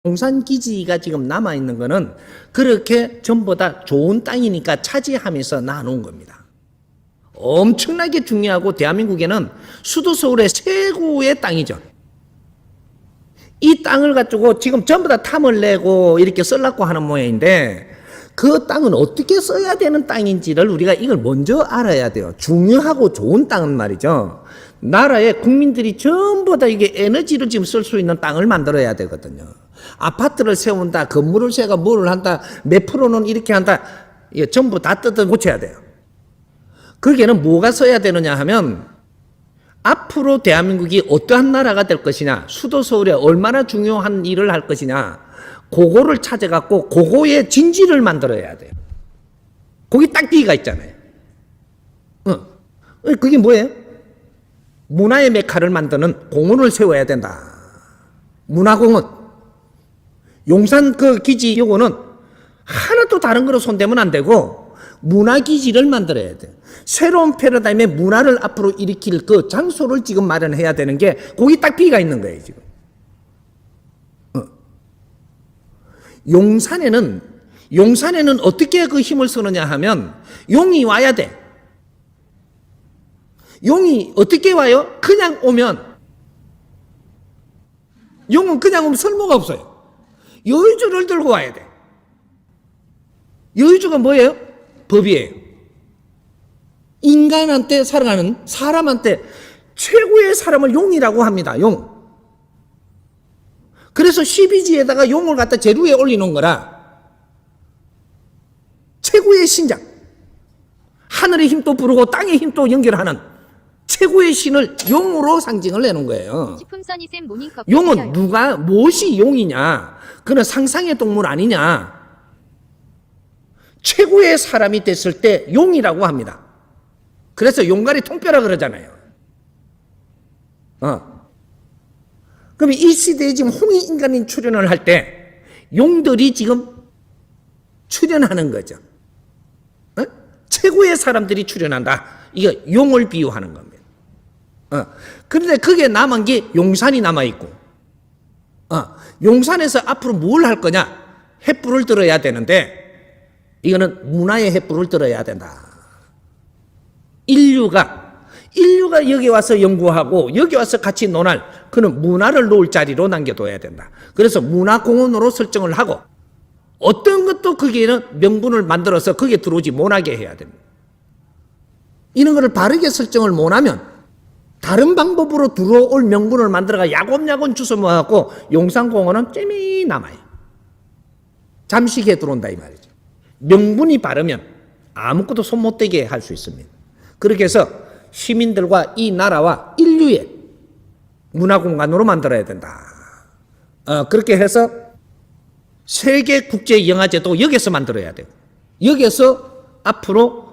용산기지가 지금 남아있는 거는 그렇게 전부 다 좋은 땅이니까 차지하면서 나눈 겁니다. 엄청나게 중요하고 대한민국에는 수도 서울의 최고의 땅이죠. 이 땅을 가지고 지금 전부 다 탐을 내고 이렇게 쓰려고 하는 모양인데 그 땅은 어떻게 써야 되는 땅인지를 우리가 이걸 먼저 알아야 돼요. 중요하고 좋은 땅은 말이죠. 나라의 국민들이 전부 다 이게 에너지를 지금 쓸 수 있는 땅을 만들어야 되거든요. 아파트를 세운다, 건물을 세가 뭐를 한다, 몇 프로는 이렇게 한다, 이게 전부 다 뜯어 고쳐야 돼요. 거기에는 뭐가 써야 되느냐 하면 앞으로 대한민국이 어떠한 나라가 될 것이냐, 수도 서울에 얼마나 중요한 일을 할 것이냐, 그거를 찾아갖고 그거의 진지를 만들어야 돼요. 거기 딱 비가 있잖아요. 그게 뭐예요? 문화의 메카를 만드는 공원을 세워야 된다. 문화공원. 용산 그 기지 요거는 하나도 다른 거로 손대면 안 되고 문화기지를 만들어야 돼요. 새로운 패러다임의 문화를 앞으로 일으킬 그 장소를 지금 마련해야 되는 게 거기 딱 비가 있는 거예요, 지금. 용산에는 어떻게 그 힘을 쓰느냐 하면 용이 와야 돼. 용이 어떻게 와요? 그냥 오면, 용은 그냥 오면 쓸모가 없어요. 여의주를 들고 와야 돼. 여의주가 뭐예요? 법이에요. 인간한테 살아가는 사람한테 최고의 사람을 용이라고 합니다. 용. 그래서 12지에다가 용을 갖다 제루에 올리는 거라 최고의 신장, 하늘의 힘도 부르고 땅의 힘도 연결하는 최고의 신을 용으로 상징을 내는 거예요. 용은 무엇이 용이냐? 그는 상상의 동물 아니냐? 최고의 사람이 됐을 때 용이라고 합니다. 그래서 용가리 통뼈라 그러잖아요. 그럼 이 시대에 지금 홍익인간이 출연을 할 때 용들이 지금 출연하는 거죠. 최고의 사람들이 출연한다. 이게 용을 비유하는 겁니다. 그런데 그게 남은 게 용산이 남아있고, 용산에서 앞으로 뭘 할 거냐? 횃불을 들어야 되는데, 이거는 문화의 횃불을 들어야 된다. 인류가 여기 와서 연구하고, 여기 와서 같이 논할, 그는 문화를 놓을 자리로 남겨둬야 된다. 그래서 문화공원으로 설정을 하고, 어떤 것도 거기에는 명분을 만들어서 거기에 들어오지 못하게 해야 됩니다. 이런 거를 바르게 설정을 못하면, 다른 방법으로 들어올 명분을 만들어가 야곱야곱 주워 모아갖고 용산공원은 잼이 남아요. 잠시게 들어온다 이 말이죠. 명분이 바르면 아무것도 손 못 대게 할 수 있습니다. 그렇게 해서 시민들과 이 나라와 인류의 문화공간으로 만들어야 된다. 그렇게 해서 세계국제영화제도 여기서 만들어야 돼요. 여기서 앞으로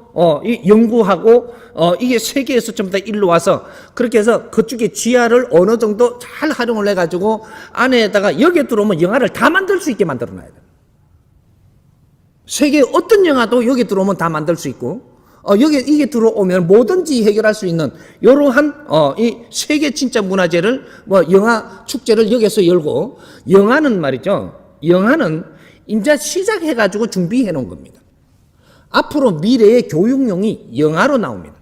연구하고 이게 세계에서 전부 다 일로 와서 그렇게 해서 그쪽에 지하를 어느 정도 잘 활용을 해가지고 안에다가 여기에 들어오면 영화를 다 만들 수 있게 만들어놔야 돼요. 세계 어떤 영화도 여기 들어오면 다 만들 수 있고 이게 들어오면 뭐든지 해결할 수 있는 이러한 이 세계 진짜 문화제를 영화 축제를 여기서 열고 영화는 말이죠. 영화는 이제 시작해가지고 준비해 놓은 겁니다. 앞으로 미래의 교육용이 영화로 나옵니다.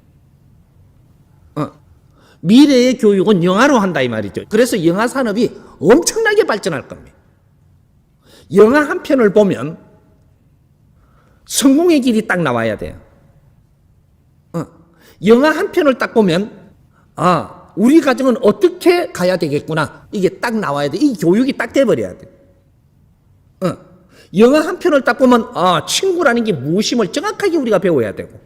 미래의 교육은 영화로 한다 이 말이죠. 그래서 영화 산업이 엄청나게 발전할 겁니다. 영화 한 편을 보면 성공의 길이 딱 나와야 돼요. 영화 한 편을 딱 보면 우리 가정은 어떻게 가야 되겠구나. 이게 딱 나와야 돼. 이 교육이 딱 돼버려야 돼. 영화 한 편을 딱 보면 친구라는 게 무엇임을 정확하게 우리가 배워야 되고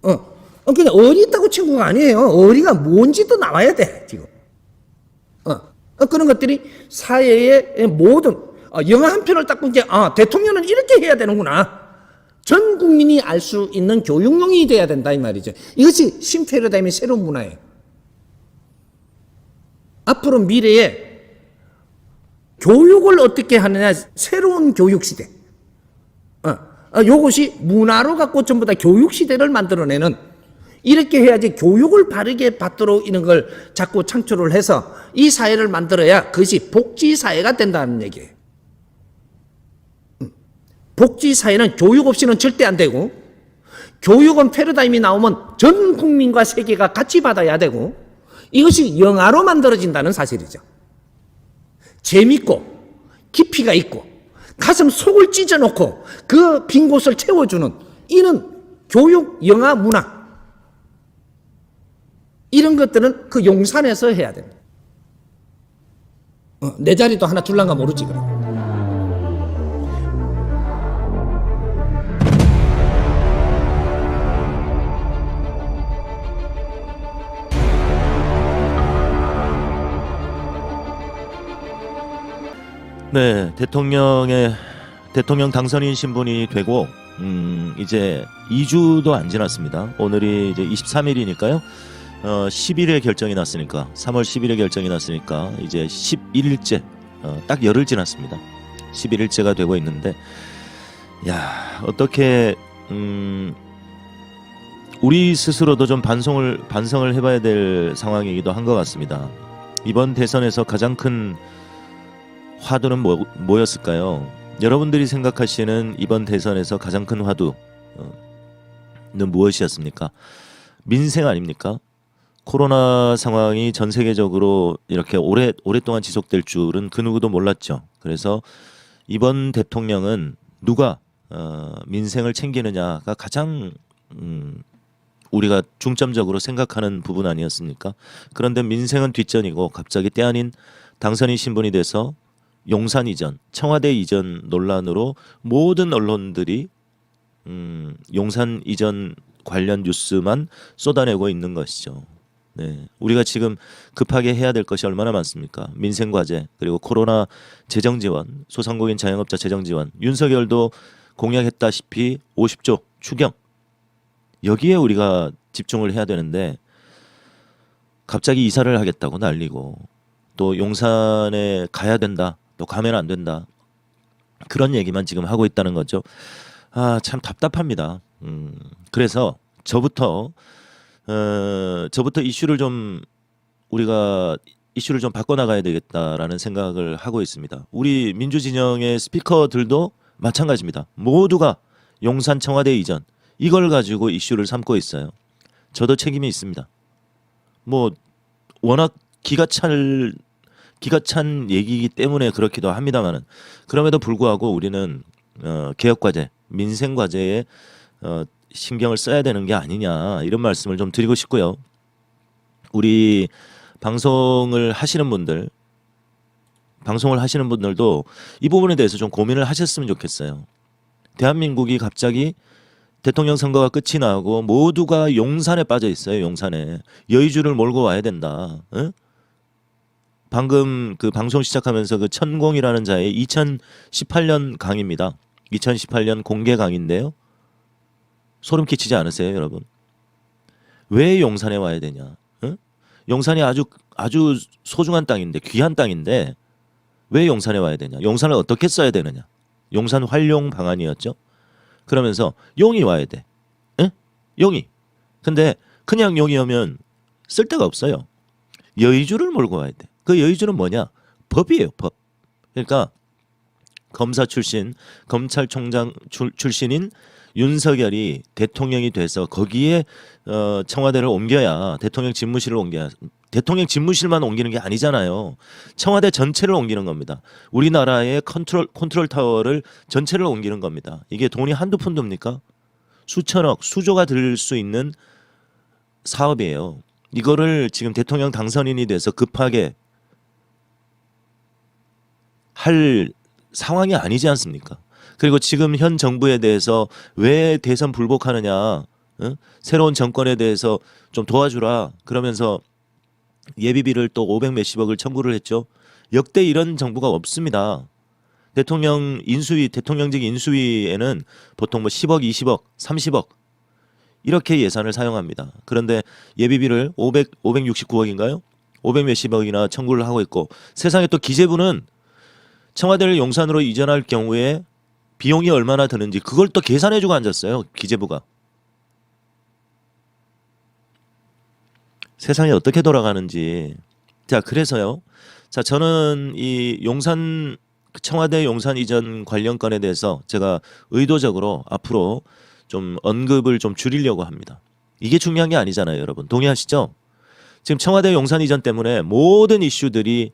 그냥 어리 있다고 친구가 아니에요. 어리가 뭔지도 나와야 돼 지금. 그런 것들이 사회의 모든 영화 한 편을 딱 보면 대통령은 이렇게 해야 되는구나. 전 국민이 알 수 있는 교육용이 돼야 된다 이 말이죠. 이것이 신패러다임의 새로운 문화예요. 앞으로 미래에 교육을 어떻게 하느냐, 새로운 교육시대. 요것이 문화로 갖고 전부 다 교육시대를 만들어내는, 이렇게 해야지 교육을 바르게 받도록 이런 걸 자꾸 창출을 해서 이 사회를 만들어야 그것이 복지사회가 된다는 얘기예요. 복지사회는 교육 없이는 절대 안 되고, 교육은 패러다임이 나오면 전 국민과 세계가 같이 받아야 되고, 이것이 영화로 만들어진다는 사실이죠. 재밌고 깊이가 있고 가슴 속을 찢어놓고 그 빈 곳을 채워주는, 이는 교육, 영화, 문화, 이런 것들은 그 용산에서 해야 됩니다. 내 자리도 하나 줄란가 모르지 그래. 네, 대통령 당선인 신분이 되고 이제 2주도 안 지났습니다. 오늘이 이제 23일이니까요. 10일에 결정이 났으니까, 3월 10일에 결정이 났으니까 이제 11일째, 딱 열흘 지났습니다. 11일째가 되고 있는데, 야, 어떻게 우리 스스로도 좀 반성을 해봐야 될 상황이기도 한 것 같습니다. 이번 대선에서 가장 큰 화두는 뭐였을까요? 여러분들이 생각하시는 이번 대선에서 가장 큰 화두는 무엇이었습니까? 민생 아닙니까? 코로나 상황이 전 세계적으로 이렇게 오랫동안 지속될 줄은 그 누구도 몰랐죠. 그래서 이번 대통령은 누가 민생을 챙기느냐가 가장 우리가 중점적으로 생각하는 부분 아니었습니까? 그런데 민생은 뒷전이고 갑자기 때 아닌 당선인 신분이 돼서 용산 이전, 청와대 이전 논란으로 모든 언론들이 용산 이전 관련 뉴스만 쏟아내고 있는 것이죠. 네, 우리가 지금 급하게 해야 될 것이 얼마나 많습니까? 민생 과제, 그리고 코로나 재정 지원, 소상공인 자영업자 재정 지원, 윤석열도 공약했다시피 50조 추경, 여기에 우리가 집중을 해야 되는데 갑자기 이사를 하겠다고 난리고, 또 용산에 가야 된다, 또 가면 안 된다, 그런 얘기만 지금 하고 있다는 거죠. 아, 참 답답합니다. 그래서 저부터 우리가 이슈를 좀 바꿔나가야 되겠다라는 생각을 하고 있습니다. 우리 민주진영의 스피커들도 마찬가지입니다. 모두가 용산 청와대 이전, 이걸 가지고 이슈를 삼고 있어요. 저도 책임이 있습니다. 뭐 워낙 기가 찬 얘기이기 때문에 그렇기도 합니다만은, 그럼에도 불구하고 우리는 개혁 과제, 민생 과제에 신경을 써야 되는 게 아니냐, 이런 말씀을 좀 드리고 싶고요. 우리 방송을 하시는 분들도 이 부분에 대해서 좀 고민을 하셨으면 좋겠어요. 대한민국이 갑자기 대통령 선거가 끝이 나고 모두가 용산에 빠져 있어요. 용산에 여의주를 몰고 와야 된다. 응? 방금 그 방송 시작하면서 그 천공이라는 자의 2018년 강의입니다. 2018년 공개 강의인데요. 소름 끼치지 않으세요, 여러분? 왜 용산에 와야 되냐? 응? 용산이 아주 소중한 땅인데, 귀한 땅인데 왜 용산에 와야 되냐? 용산을 어떻게 써야 되느냐? 용산 활용 방안이었죠. 그러면서 용이 와야 돼. 응? 용이. 근데 그냥 용이 오면 쓸 데가 없어요. 여의주를 몰고 와야 돼. 그 여의주는 뭐냐? 법이에요, 법. 그러니까 검사 출신, 검찰총장 출신인 윤석열이 대통령이 돼서 거기에 청와대를 옮겨야, 대통령 집무실을 옮겨야, 대통령 집무실만 옮기는 게 아니잖아요. 청와대 전체를 옮기는 겁니다. 우리나라의 컨트롤 타워를 전체를 옮기는 겁니다. 이게 돈이 한두 푼도입니까? 수천억, 수조가 들 수 있는 사업이에요. 이거를 지금 대통령 당선인이 돼서 급하게 할 상황이 아니지 않습니까? 그리고 지금 현 정부에 대해서 왜 대선 불복하느냐, 응? 새로운 정권에 대해서 좀 도와주라 그러면서 예비비를 또 500 몇십억을 청구를 했죠. 역대 이런 정부가 없습니다. 대통령직 인수위에는 보통 뭐 10억, 20억, 30억 이렇게 예산을 사용합니다. 그런데 예비비를 569억인가요? 500 몇십억이나 청구를 하고 있고, 세상에 또 기재부는 청와대를 용산으로 이전할 경우에 비용이 얼마나 드는지 그걸 또 계산해주고 앉았어요. 기재부가. 세상이 어떻게 돌아가는지. 자, 그래서요. 자, 저는 이 용산 청와대 용산 이전 관련 건에 대해서 제가 의도적으로 앞으로 좀 언급을 좀 줄이려고 합니다. 이게 중요한 게 아니잖아요, 여러분. 동의하시죠? 지금 청와대 용산 이전 때문에 모든 이슈들이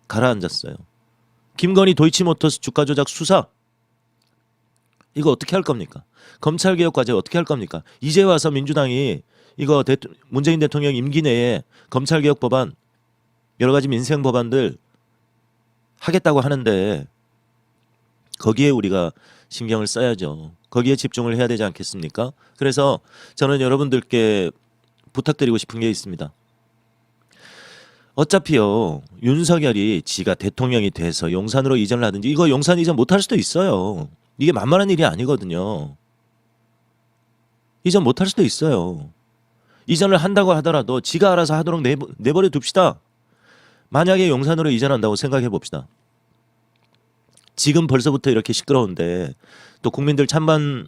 가라앉았어요. 김건희 도이치모터스 주가 조작 수사 이거 어떻게 할 겁니까? 검찰개혁 과제 어떻게 할 겁니까? 이제 와서 민주당이 이거 문재인 대통령 임기 내에 검찰개혁 법안 여러 가지 민생 법안들 하겠다고 하는데 거기에 우리가 신경을 써야죠. 거기에 집중을 해야 되지 않겠습니까? 그래서 저는 여러분들께 부탁드리고 싶은 게 있습니다. 어차피요 윤석열이 지가 대통령이 돼서 용산으로 이전을 하든지 이거 용산 이전 못할 수도 있어요. 이게 만만한 일이 아니거든요. 이전 못할 수도 있어요. 이전을 한다고 하더라도 지가 알아서 하도록 내버려 둡시다. 만약에 용산으로 이전한다고 생각해 봅시다. 지금 벌써부터 이렇게 시끄러운데 또 국민들 찬반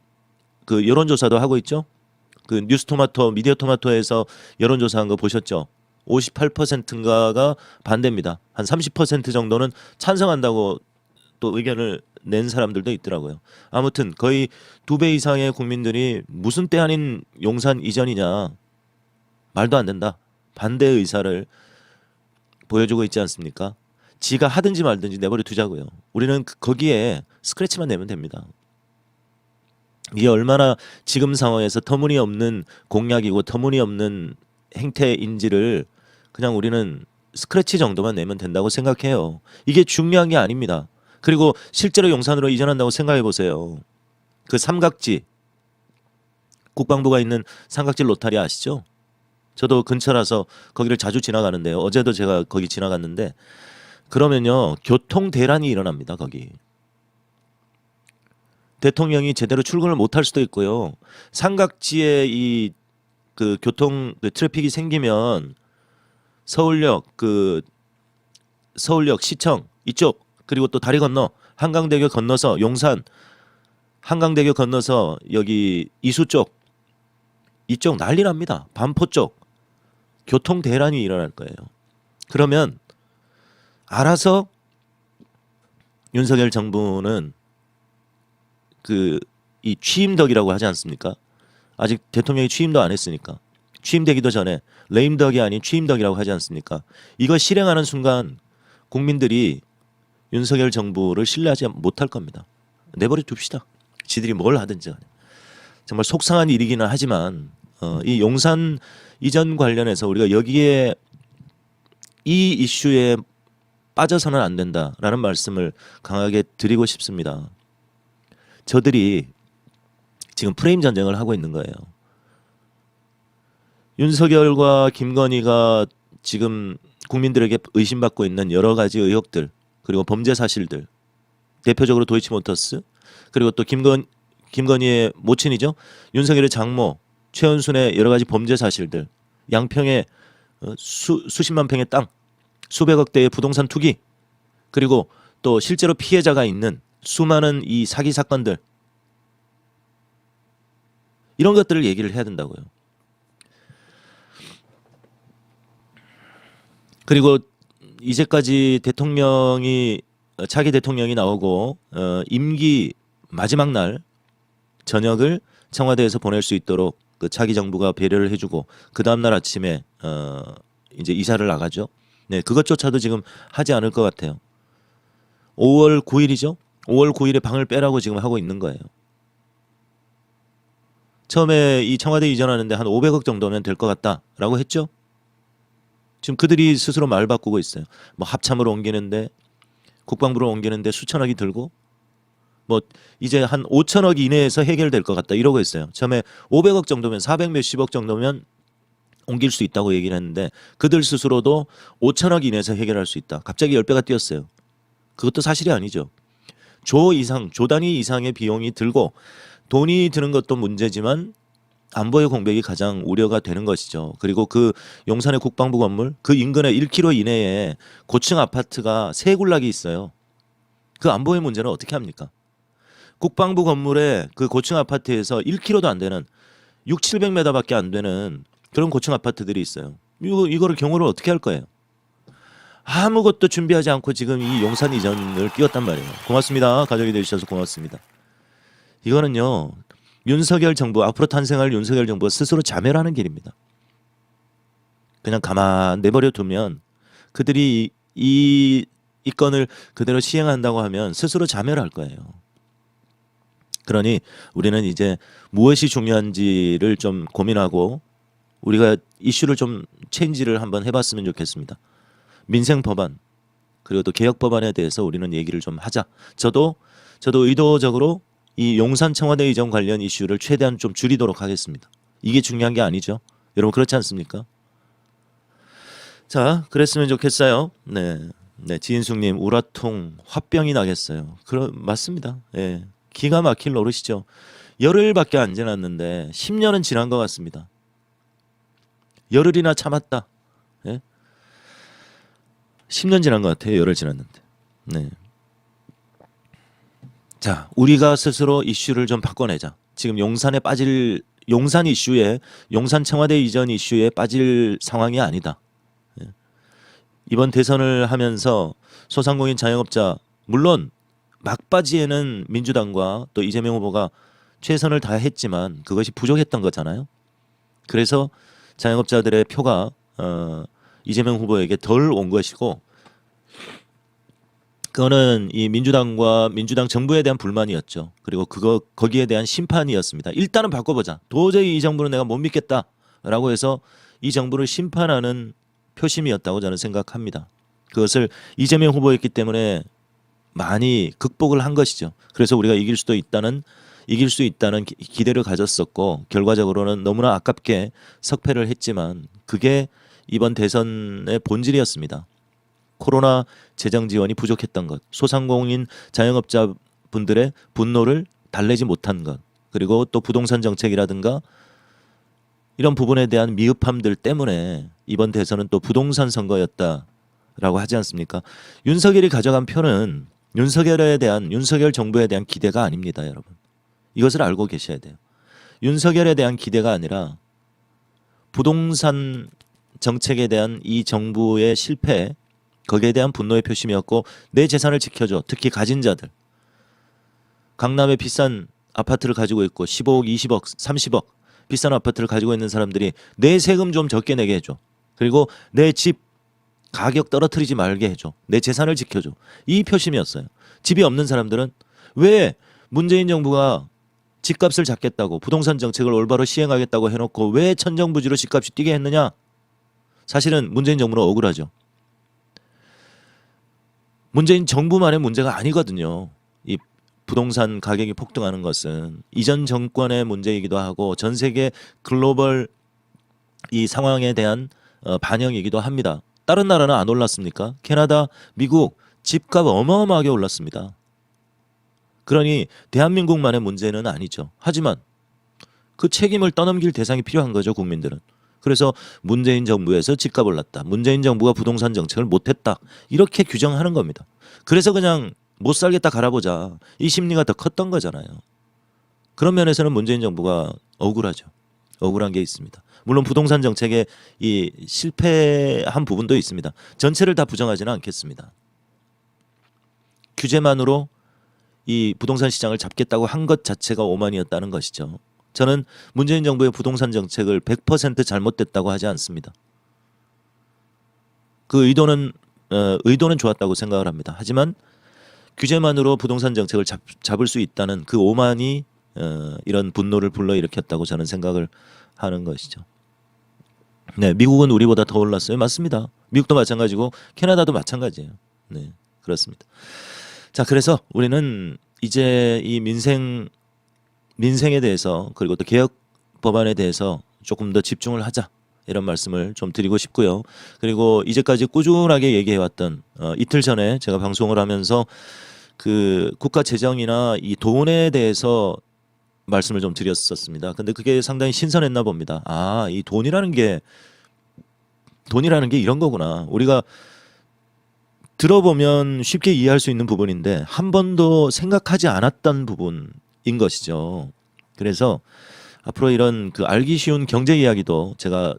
그 여론조사도 하고 있죠. 그 뉴스토마토 미디어토마토에서 여론조사한 거 보셨죠? 58%인가가 반대입니다. 한 30% 정도는 찬성한다고 또 의견을 낸 사람들도 있더라고요. 아무튼 거의 2배 이상의 국민들이 무슨 때 아닌 용산 이전이냐 말도 안 된다. 반대 의사를 보여주고 있지 않습니까? 지가 하든지 말든지 내버려 두자고요. 우리는 거기에 스크래치만 내면 됩니다. 이게 얼마나 지금 상황에서 터무니없는 공약이고 터무니없는 행태인지를 그냥 우리는 스크래치 정도만 내면 된다고 생각해요. 이게 중요한 게 아닙니다. 그리고 실제로 용산으로 이전한다고 생각해 보세요. 그 삼각지 국방부가 있는 삼각지 로타리 아시죠? 저도 근처라서 거기를 자주 지나가는데요. 어제도 제가 거기 지나갔는데 그러면요 교통 대란이 일어납니다. 거기 대통령이 제대로 출근을 못할 수도 있고요. 삼각지에 이 그 교통 그 트래픽이 생기면 서울역 서울역 시청 이쪽 그리고 또 다리 건너 한강대교 건너서 용산 한강대교 건너서 여기 이수 쪽 이쪽 난리 납니다. 반포 쪽 교통 대란이 일어날 거예요. 그러면 알아서 윤석열 정부는 이 취임덕이라고 하지 않습니까? 아직 대통령이 취임도 안 했으니까 취임되기도 전에 레임덕이 아닌 취임덕이라고 하지 않습니까? 이거 실행하는 순간 국민들이 윤석열 정부를 신뢰하지 못할 겁니다. 내버려 둡시다. 지들이 뭘 하든지 정말 속상한 일이기는 하지만 이 용산 이전 관련해서 우리가 여기에 이 이슈에 빠져서는 안 된다라는 말씀을 강하게 드리고 싶습니다. 저들이 지금 프레임 전쟁을 하고 있는 거예요. 윤석열과 김건희가 지금 국민들에게 의심받고 있는 여러 가지 의혹들 그리고 범죄 사실들 대표적으로 도이치모터스 그리고 또 김건희의 모친이죠. 윤석열의 장모 최은순의 여러 가지 범죄 사실들 양평에 수십만 평의 땅 수백억 대의 부동산 투기 그리고 또 실제로 피해자가 있는 수많은 이 사기 사건들 이런 것들을 얘기를 해야 된다고요. 그리고 이제까지 차기 대통령이 나오고 임기 마지막 날 저녁을 청와대에서 보낼 수 있도록 그 차기 정부가 배려를 해주고 그 다음 날 아침에 이제 이사를 나가죠. 네, 그것조차도 지금 하지 않을 것 같아요. 5월 9일이죠. 5월 9일에 방을 빼라고 지금 하고 있는 거예요. 처음에 이 청와대 이전하는데 한 500억 정도면 될 것 같다라고 했죠. 지금 그들이 스스로 말 바꾸고 있어요. 뭐 합참으로 옮기는데 국방부로 옮기는데 수천억이 들고 뭐 이제 한 5천억 이내에서 해결될 것 같다 이러고 있어요. 처음에 500억 정도면 400 몇십억 정도면 옮길 수 있다고 얘기를 했는데 그들 스스로도 5천억 이내에서 해결할 수 있다. 갑자기 10배가 뛰었어요. 그것도 사실이 아니죠. 조 단위 이상의 비용이 들고 돈이 드는 것도 문제지만 안보의 공백이 가장 우려가 되는 것이죠. 그리고 그 용산의 국방부 건물 그 인근에 1km 이내에 고층 아파트가 세 군락이 있어요. 그 안보의 문제는 어떻게 합니까? 국방부 건물에 그 고층 아파트에서 1km도 안 되는 6, 700m밖에 안 되는 그런 고층 아파트들이 있어요. 이거를 경호를 어떻게 할 거예요? 아무것도 준비하지 않고 지금 이 용산 이전을 띄웠단 말이에요. 고맙습니다. 가족이 되주셔서 고맙습니다. 이거는요, 윤석열 정부, 앞으로 탄생할 윤석열 정부가 스스로 자멸하는 길입니다. 그냥 가만 내버려 두면 그들이 이 건을 그대로 시행한다고 하면 스스로 자멸할 거예요. 그러니 우리는 이제 무엇이 중요한지를 좀 고민하고 우리가 이슈를 좀 체인지를 한번 해봤으면 좋겠습니다. 민생 법안 그리고 또 개혁 법안에 대해서 우리는 얘기를 좀 하자. 저도 의도적으로 이 용산 청와대 이전 관련 이슈를 최대한 좀 줄이도록 하겠습니다. 이게 중요한 게 아니죠. 여러분 그렇지 않습니까? 자, 그랬으면 좋겠어요. 네, 지인숙님 우라통 화병이 나겠어요. 맞습니다. 예, 기가 막힐 노릇이죠. 열흘밖에 안 지났는데 10년은 지난 것 같습니다. 열흘이나 참았다. 예? 10년 지난 것 같아요. 열흘 지났는데. 네. 자, 우리가 스스로 이슈를 좀 바꿔내자. 지금 용산 이슈에 용산 청와대 이전 이슈에 빠질 상황이 아니다. 예. 이번 대선을 하면서 소상공인 자영업자 물론 막바지에는 민주당과 또 이재명 후보가 최선을 다했지만 그것이 부족했던 거잖아요. 그래서 자영업자들의 표가 이재명 후보에게 덜 온 것이고 그거는 이 민주당과 민주당 정부에 대한 불만이었죠. 그리고 거기에 대한 심판이었습니다. 일단은 바꿔보자. 도저히 이 정부는 내가 못 믿겠다라고 해서 이 정부를 심판하는 표심이었다고 저는 생각합니다. 그것을 이재명 후보였기 때문에 많이 극복을 한 것이죠. 그래서 우리가 이길 수 있다는 기대를 가졌었고 결과적으로는 너무나 아깝게 석패를 했지만 그게 이번 대선의 본질이었습니다. 코로나 재정 지원이 부족했던 것, 소상공인 자영업자 분들의 분노를 달래지 못한 것, 그리고 또 부동산 정책이라든가 이런 부분에 대한 미흡함들 때문에 이번 대선은 또 부동산 선거였다라고 하지 않습니까? 윤석열이 가져간 표는 윤석열 정부에 대한 기대가 아닙니다, 여러분. 이것을 알고 계셔야 돼요. 윤석열에 대한 기대가 아니라 부동산 정책에 대한 이 정부의 실패, 거기에 대한 분노의 표심이었고 내 재산을 지켜줘. 특히 가진 자들. 강남에 비싼 아파트를 가지고 있고 15억, 20억, 30억 비싼 아파트를 가지고 있는 사람들이 내 세금 좀 적게 내게 해줘. 그리고 내 집 가격 떨어뜨리지 말게 해줘. 내 재산을 지켜줘. 이 표심이었어요. 집이 없는 사람들은 왜 문재인 정부가 집값을 잡겠다고 부동산 정책을 올바로 시행하겠다고 해놓고 왜 천정부지로 집값이 뛰게 했느냐? 사실은 문재인 정부는 억울하죠. 문재인 정부만의 문제가 아니거든요. 이 부동산 가격이 폭등하는 것은 이전 정권의 문제이기도 하고 전 세계 글로벌 이 상황에 대한 반영이기도 합니다. 다른 나라는 안 올랐습니까? 캐나다, 미국 집값 어마어마하게 올랐습니다. 그러니 대한민국만의 문제는 아니죠. 하지만 그 책임을 떠넘길 대상이 필요한 거죠, 국민들은. 그래서 문재인 정부에서 집값 올랐다. 문재인 정부가 부동산 정책을 못했다. 이렇게 규정하는 겁니다. 그래서 그냥 못 살겠다 갈아보자. 이 심리가 더 컸던 거잖아요. 그런 면에서는 문재인 정부가 억울하죠. 억울한 게 있습니다. 물론 부동산 정책에 이 실패한 부분도 있습니다. 전체를 다 부정하지는 않겠습니다. 규제만으로 이 부동산 시장을 잡겠다고 한 것 자체가 오만이었다는 것이죠. 저는 문재인 정부의 부동산 정책을 100% 잘못됐다고 하지 않습니다. 그 의도는 좋았다고 생각을 합니다. 하지만 규제만으로 부동산 정책을 잡을 수 있다는 그 오만이 이런 분노를 불러일으켰다고 저는 생각을 하는 것이죠. 네, 미국은 우리보다 더 올랐어요. 맞습니다. 미국도 마찬가지고 캐나다도 마찬가지예요. 네, 그렇습니다. 자, 그래서 우리는 이제 이 민생에 대해서 그리고 또 개혁 법안에 대해서 조금 더 집중을 하자 이런 말씀을 좀 드리고 싶고요. 그리고 이제까지 꾸준하게 얘기해왔던 이틀 전에 제가 방송을 하면서 그 국가 재정이나 이 돈에 대해서 말씀을 좀 드렸었습니다. 근데 그게 상당히 신선했나 봅니다. 아, 이 돈이라는 게 이런 거구나. 우리가 들어보면 쉽게 이해할 수 있는 부분인데 한 번도 생각하지 않았던 부분인 것이죠. 그래서 앞으로 이런 그 알기 쉬운 경제 이야기도 제가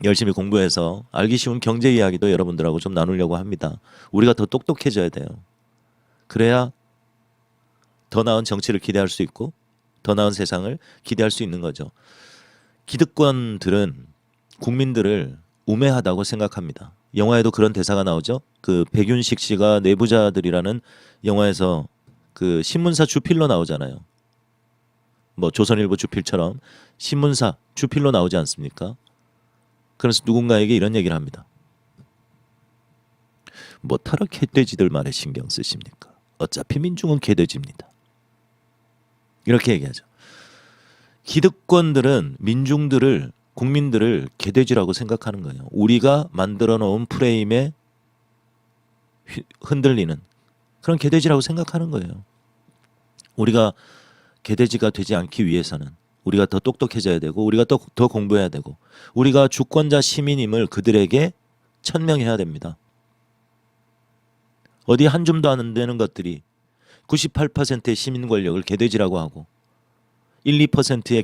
열심히 공부해서 알기 쉬운 경제 이야기도 여러분들하고 좀 나누려고 합니다. 우리가 더 똑똑해져야 돼요. 그래야 더 나은 정치를 기대할 수 있고 더 나은 세상을 기대할 수 있는 거죠. 기득권들은 국민들을 우매하다고 생각합니다. 영화에도 그런 대사가 나오죠. 그 백윤식 씨가 내부자들이라는 영화에서 그 신문사 주필로 나오잖아요. 뭐 조선일보 주필처럼 신문사 주필로 나오지 않습니까? 그래서 누군가에게 이런 얘기를 합니다. 뭐 타락 개돼지들 말에 신경 쓰십니까? 어차피 민중은 개돼지입니다. 이렇게 얘기하죠. 기득권들은 민중들을 국민들을 개돼지라고 생각하는 거예요. 우리가 만들어 놓은 프레임에 흔들리는 그런 개돼지라고 생각하는 거예요. 우리가 개돼지가 되지 않기 위해서는 우리가 더 똑똑해져야 되고 우리가 더 공부해야 되고 우리가 주권자 시민임을 그들에게 천명해야 됩니다. 어디 한 줌도 안 되는 것들이 98%의 시민 권력을 개돼지라고 하고 1, 2%의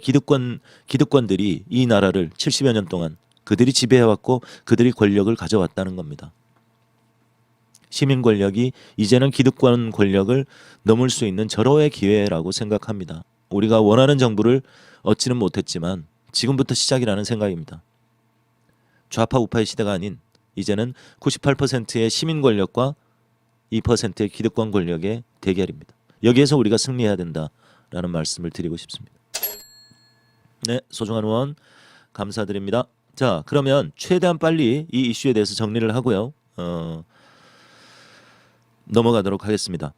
기득권들이 이 나라를 70여 년 동안 그들이 지배해왔고 그들이 권력을 가져왔다는 겁니다. 시민 권력이 이제는 기득권 권력을 넘을 수 있는 절호의 기회라고 생각합니다. 우리가 원하는 정부를 얻지는 못했지만 지금부터 시작이라는 생각입니다. 좌파 우파의 시대가 아닌 이제는 98%의 시민 권력과 2%의 기득권 권력의 대결입니다. 여기에서 우리가 승리해야 된다라는 말씀을 드리고 싶습니다. 네, 소중한 의원 감사드립니다. 자, 그러면 최대한 빨리 이 이슈에 대해서 정리를 하고요. 넘어가도록 하겠습니다.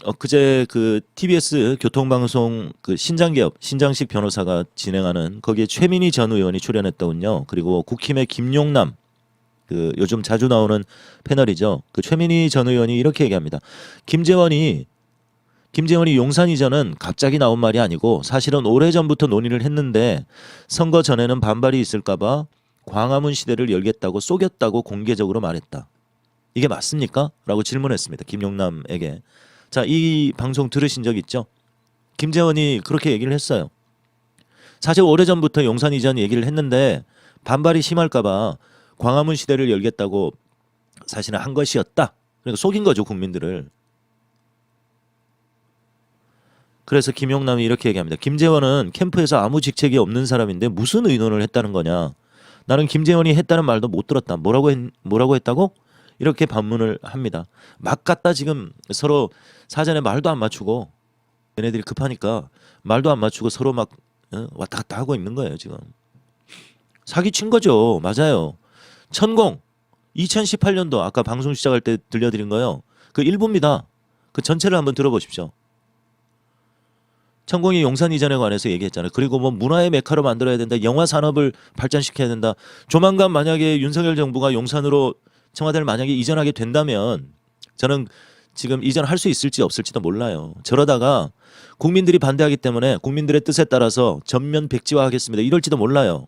엊그제 그 TBS 교통방송 그 신장식 변호사가 진행하는 거기에 최민희 전 의원이 출연했더군요. 그리고 국힘의 김용남 그 요즘 자주 나오는 패널이죠. 그 최민희 전 의원이 이렇게 얘기합니다. 김재원이 용산 이전은 갑자기 나온 말이 아니고 사실은 오래전부터 논의를 했는데 선거 전에는 반발이 있을까봐 광화문 시대를 열겠다고 속였다고 공개적으로 말했다. 이게 맞습니까? 라고 질문했습니다. 김용남에게. 자, 이 방송 들으신 적 있죠? 김재원이 그렇게 얘기를 했어요. 사실 오래전부터 용산 이전 얘기를 했는데 반발이 심할까봐 광화문 시대를 열겠다고 사실은 한 것이었다. 그러니까 속인 거죠, 국민들을. 그래서 김용남이 이렇게 얘기합니다. 김재원은 캠프에서 아무 직책이 없는 사람인데 무슨 의논을 했다는 거냐. 나는 김재원이 했다는 말도 못 들었다. 뭐라고 했다고? 이렇게 반문을 합니다. 막 갖다 지금 서로 사전에 말도 안 맞추고 얘네들이 급하니까 말도 안 맞추고 서로 막 왔다 갔다 하고 있는 거예요. 지금 사기친 거죠. 맞아요. 천공 2018년도 아까 방송 시작할 때 들려드린 거요. 그 일부입니다. 그 전체를 한번 들어보십시오. 천공이 용산 이전에 관해서 얘기했잖아요. 그리고 뭐 문화의 메카로 만들어야 된다. 영화 산업을 발전시켜야 된다. 조만간 만약에 윤석열 정부가 용산으로 청와대를 만약에 이전하게 된다면 저는 지금 이전할 수 있을지 없을지도 몰라요. 저러다가 국민들이 반대하기 때문에 국민들의 뜻에 따라서 전면 백지화하겠습니다. 이럴지도 몰라요.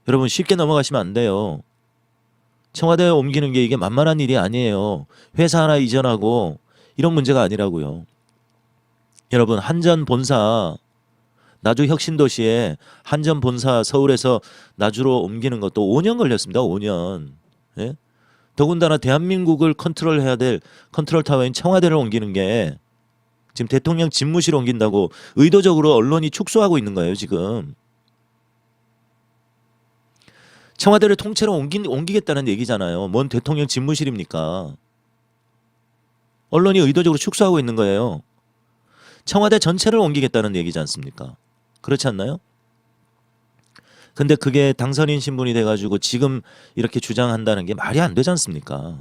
여러분 쉽게 넘어가시면 안 돼요. 청와대에 옮기는 게 이게 만만한 일이 아니에요. 회사 하나 이전하고 이런 문제가 아니라고요. 여러분 한전 본사 나주 혁신도시에 한전 본사 서울에서 나주로 옮기는 것도 5년 걸렸습니다. 5년. 예? 더군다나 대한민국을 컨트롤해야 될 컨트롤 타워인 청와대를 옮기는 게 지금 대통령 집무실 옮긴다고 의도적으로 언론이 축소하고 있는 거예요. 지금. 청와대를 통째로 옮기겠다는 얘기잖아요. 뭔 대통령 집무실입니까? 언론이 의도적으로 축소하고 있는 거예요. 청와대 전체를 옮기겠다는 얘기지 않습니까? 그렇지 않나요? 근데 그게 당선인 신분이 돼가지고 지금 이렇게 주장한다는 게 말이 안 되지 않습니까?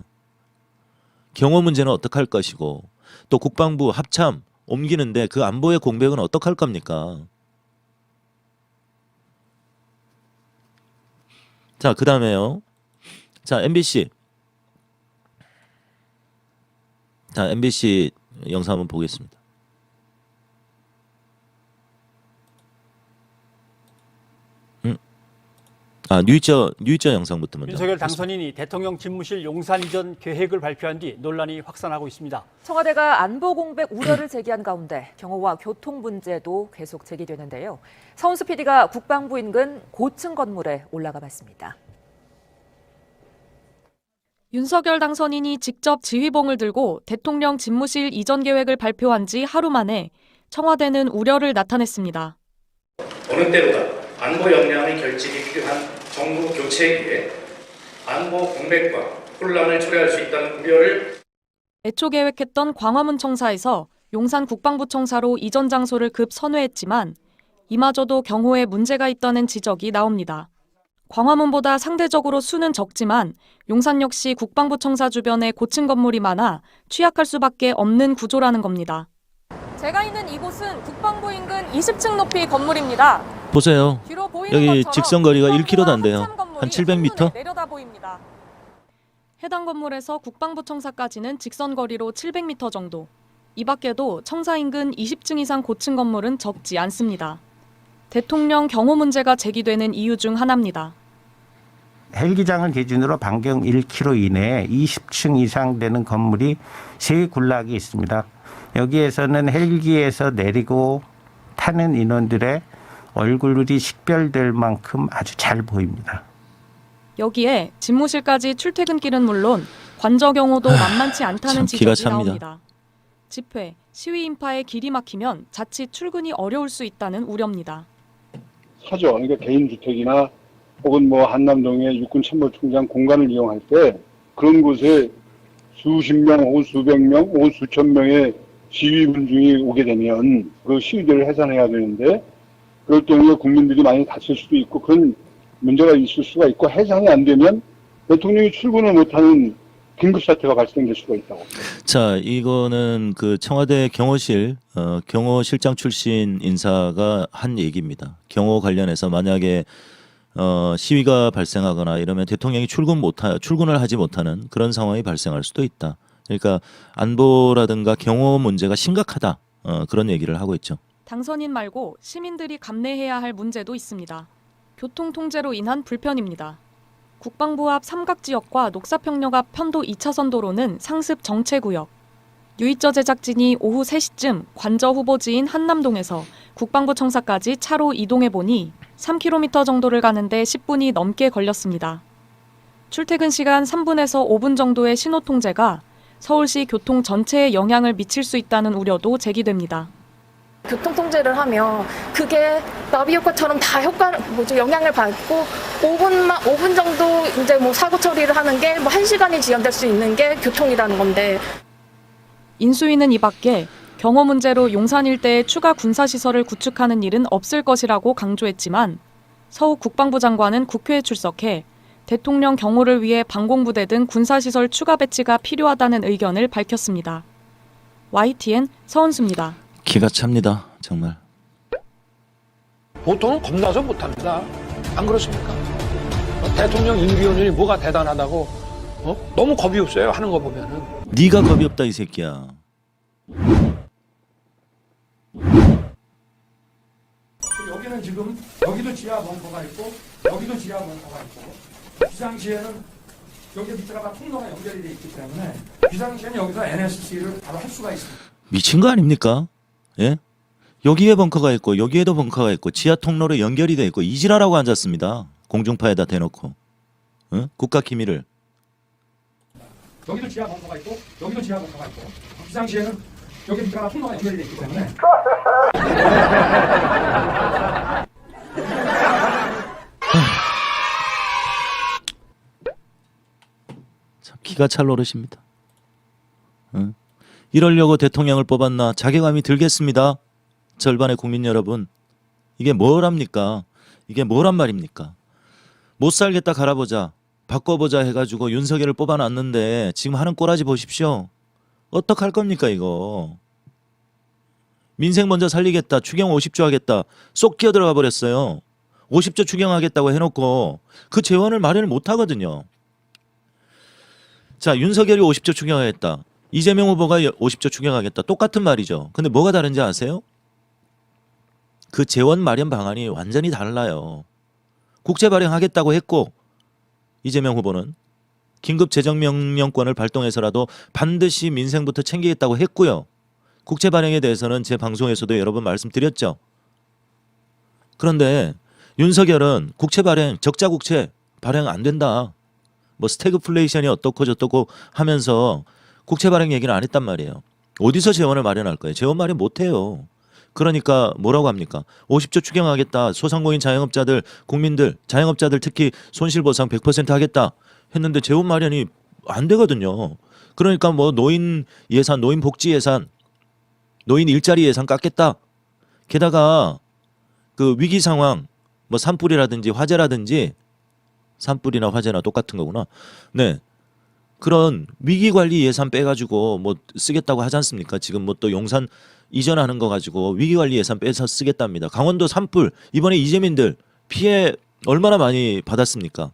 경호 문제는 어떡할 것이고 또 국방부 합참 옮기는데 그 안보의 공백은 어떡할 겁니까? 자, 그 다음에요. 자, MBC. 자, MBC 영상 한번 보겠습니다. 뉴이처 영상부터 먼저. 윤석열 당선인이 대통령 집무실 용산 이전 계획을 발표한 뒤 논란이 확산하고 있습니다. 청와대가 안보 공백 우려를 제기한 가운데 경호와 교통 문제도 계속 제기되는데요. 서은수 PD가 국방부 인근 고층 건물에 올라가 봤습니다. 윤석열 당선인이 직접 지휘봉을 들고 대통령 집무실 이전 계획을 발표한 지 하루 만에 청와대는 우려를 나타냈습니다. 어느 때보다 안보 역량의 결집이 필요한 정부 교체기에 안보 공백과 혼란을 초래할 수 있다는 우려를 애초 계획했던 광화문 청사에서 용산 국방부 청사로 이전 장소를 급 선회했지만 이마저도 경호에 문제가 있다는 지적이 나옵니다. 광화문보다 상대적으로 수는 적지만 용산 역시 국방부 청사 주변에 고층 건물이 많아 취약할 수밖에 없는 구조라는 겁니다. 제가 있는 이곳은 국방부 인근 20층 높이 건물입니다. 보세요. 뒤로 보이는 여기 것처럼 직선 거리가 국방부와 1km도 안 돼요. 합참 건물이 한 700m? 한눈에 내려다 보입니다. 해당 건물에서 국방부 청사까지는 직선 거리로 700m 정도. 이 밖에도 청사 인근 20층 이상 고층 건물은 적지 않습니다. 대통령 경호 문제가 제기되는 이유 중 하나입니다. 헬기장을 기준으로 반경 1km 이내에 20층 이상 되는 건물이 3군락이 있습니다. 여기에서는 헬기에서 내리고 타는 인원들의 얼굴이 식별될 만큼 아주 잘 보입니다. 여기에 집무실까지 출퇴근길은 물론 관저 경호도 만만치 않다는 참 기가 지적이 찹니다. 나옵니다. 집회, 시위 인파에 길이 막히면 자칫 출근이 어려울 수 있다는 우려입니다. 사죠. 그러니까 개인 주택이나 혹은 뭐 한남동의 육군 참모총장 공간을 이용할 때 그런 곳에 수십 명 혹은 수백 명 혹은 수천 명의 시위군 중이 오게 되면 그 시위대를 해산해야 되는데 그럴 경우에 국민들이 많이 다칠 수도 있고 그런 문제가 있을 수가 있고 해산이 안 되면 대통령이 출근을 못하는 긴급사태가 발생될 수가 있다고. 자, 이거는 그 청와대 경호실장 출신 인사가 한 얘기입니다. 경호 관련해서 만약에 시위가 발생하거나 이러면 대통령이 출근을 하지 못하는 그런 상황이 발생할 수도 있다. 그러니까 안보라든가 경호 문제가 심각하다. 그런 얘기를 하고 있죠. 당선인 말고 시민들이 감내해야 할 문제도 있습니다. 교통 통제로 인한 불편입니다. 국방부 앞 삼각지역과 녹사평역 앞 편도 2차선 도로는 상습 정체구역. 뉴이처 제작진이 오후 3시쯤 관저 후보지인 한남동에서 국방부 청사까지 차로 이동해보니 3km 정도를 가는데 10분이 넘게 걸렸습니다. 출퇴근 시간 3분에서 5분 정도의 신호 통제가 서울시 교통 전체에 영향을 미칠 수 있다는 우려도 제기됩니다. 교통 통제를 하면 그게 나비 효과처럼 다 영향을 받고 5분 정도 이제 뭐 사고 처리를 하는 게 뭐 1시간이 지연될 수 있는 게 교통이라는 건데. 인수위는 이 밖에 경호 문제로 용산 일대에 추가 군사시설을 구축하는 일은 없을 것이라고 강조했지만 서욱 국방부 장관은 국회에 출석해 대통령 경호를 위해 방공부대 등 군사시설 추가 배치가 필요하다는 의견을 밝혔습니다. YTN 서은수입니다. 기가 찹니다. 정말. 보통은 겁나서 못합니다. 안 그렇습니까? 대통령 임기연연이 뭐가 대단하다고 너무 겁이 없어요. 하는 거 보면은. 네가 겁이 없다 이 새끼야. 여기는 지금 여기도 지하 벙커가 있고 여기도 지하 벙커가 있고 비상시에는 여기 밑에가 통로가 연결이 돼 있기 때문에 비상시에는 여기서 NSC를 바로 할 수가 있습니다. 미친 거 아닙니까? 예? 여기에 벙커가 있고 여기에도 벙커가 있고 지하 통로로 연결이 돼 있고 이지라라고 앉았습니다. 공중파에다 대놓고. 응? 국가 기밀을. 여기도 지하 벙커가 있고 여기도 지하 벙커가 있고 비상시에는 여기 밑에가 통로가 연결이 돼 있기 때문에 참 기가 찰 노릇입니다. 응? 이러려고 대통령을 뽑았나 자괴감이 들겠습니다. 절반의 국민 여러분. 이게 뭐랍니까? 이게 뭐란 말입니까? 못 살겠다 갈아보자. 바꿔보자 해가지고 윤석열을 뽑아놨는데 지금 하는 꼬라지 보십시오. 어떡할 겁니까 이거. 민생 먼저 살리겠다. 추경 50조 하겠다. 쏙 끼어들어가 버렸어요. 50조 추경하겠다고 해놓고 그 재원을 마련을 못하거든요. 자, 윤석열이 50조 추경하겠다. 이재명 후보가 50조 추경하겠다. 똑같은 말이죠. 근데 뭐가 다른지 아세요? 그 재원 마련 방안이 완전히 달라요. 국채 발행하겠다고 했고 이재명 후보는 긴급 재정명령권을 발동해서라도 반드시 민생부터 챙기겠다고 했고요. 국채 발행에 대해서는 제 방송에서도 여러 번 말씀드렸죠. 그런데 윤석열은 국채 발행, 적자 국채 발행 안 된다. 뭐 스태그플레이션이 어떻고 저떻고 하면서 국채 발행 얘기는 안 했단 말이에요. 어디서 재원을 마련할 거예요? 재원 마련 못 해요. 그러니까 뭐라고 합니까? 50조 추경하겠다. 소상공인 자영업자들, 국민들, 자영업자들 특히 손실보상 100% 하겠다 했는데 재원 마련이 안 되거든요. 그러니까 뭐 노인 예산, 노인 복지 예산, 노인 일자리 예산 깎겠다. 게다가 그 위기 상황, 뭐 산불이라든지 화재라든지, 산불이나 화재나 똑같은 거구나. 네. 그런 위기 관리 예산 빼가지고 뭐 쓰겠다고 하지 않습니까? 지금 뭐 또 용산 이전하는 거 가지고 위기 관리 예산 빼서 쓰겠답니다. 강원도 산불 이번에 이재민들 피해 얼마나 많이 받았습니까?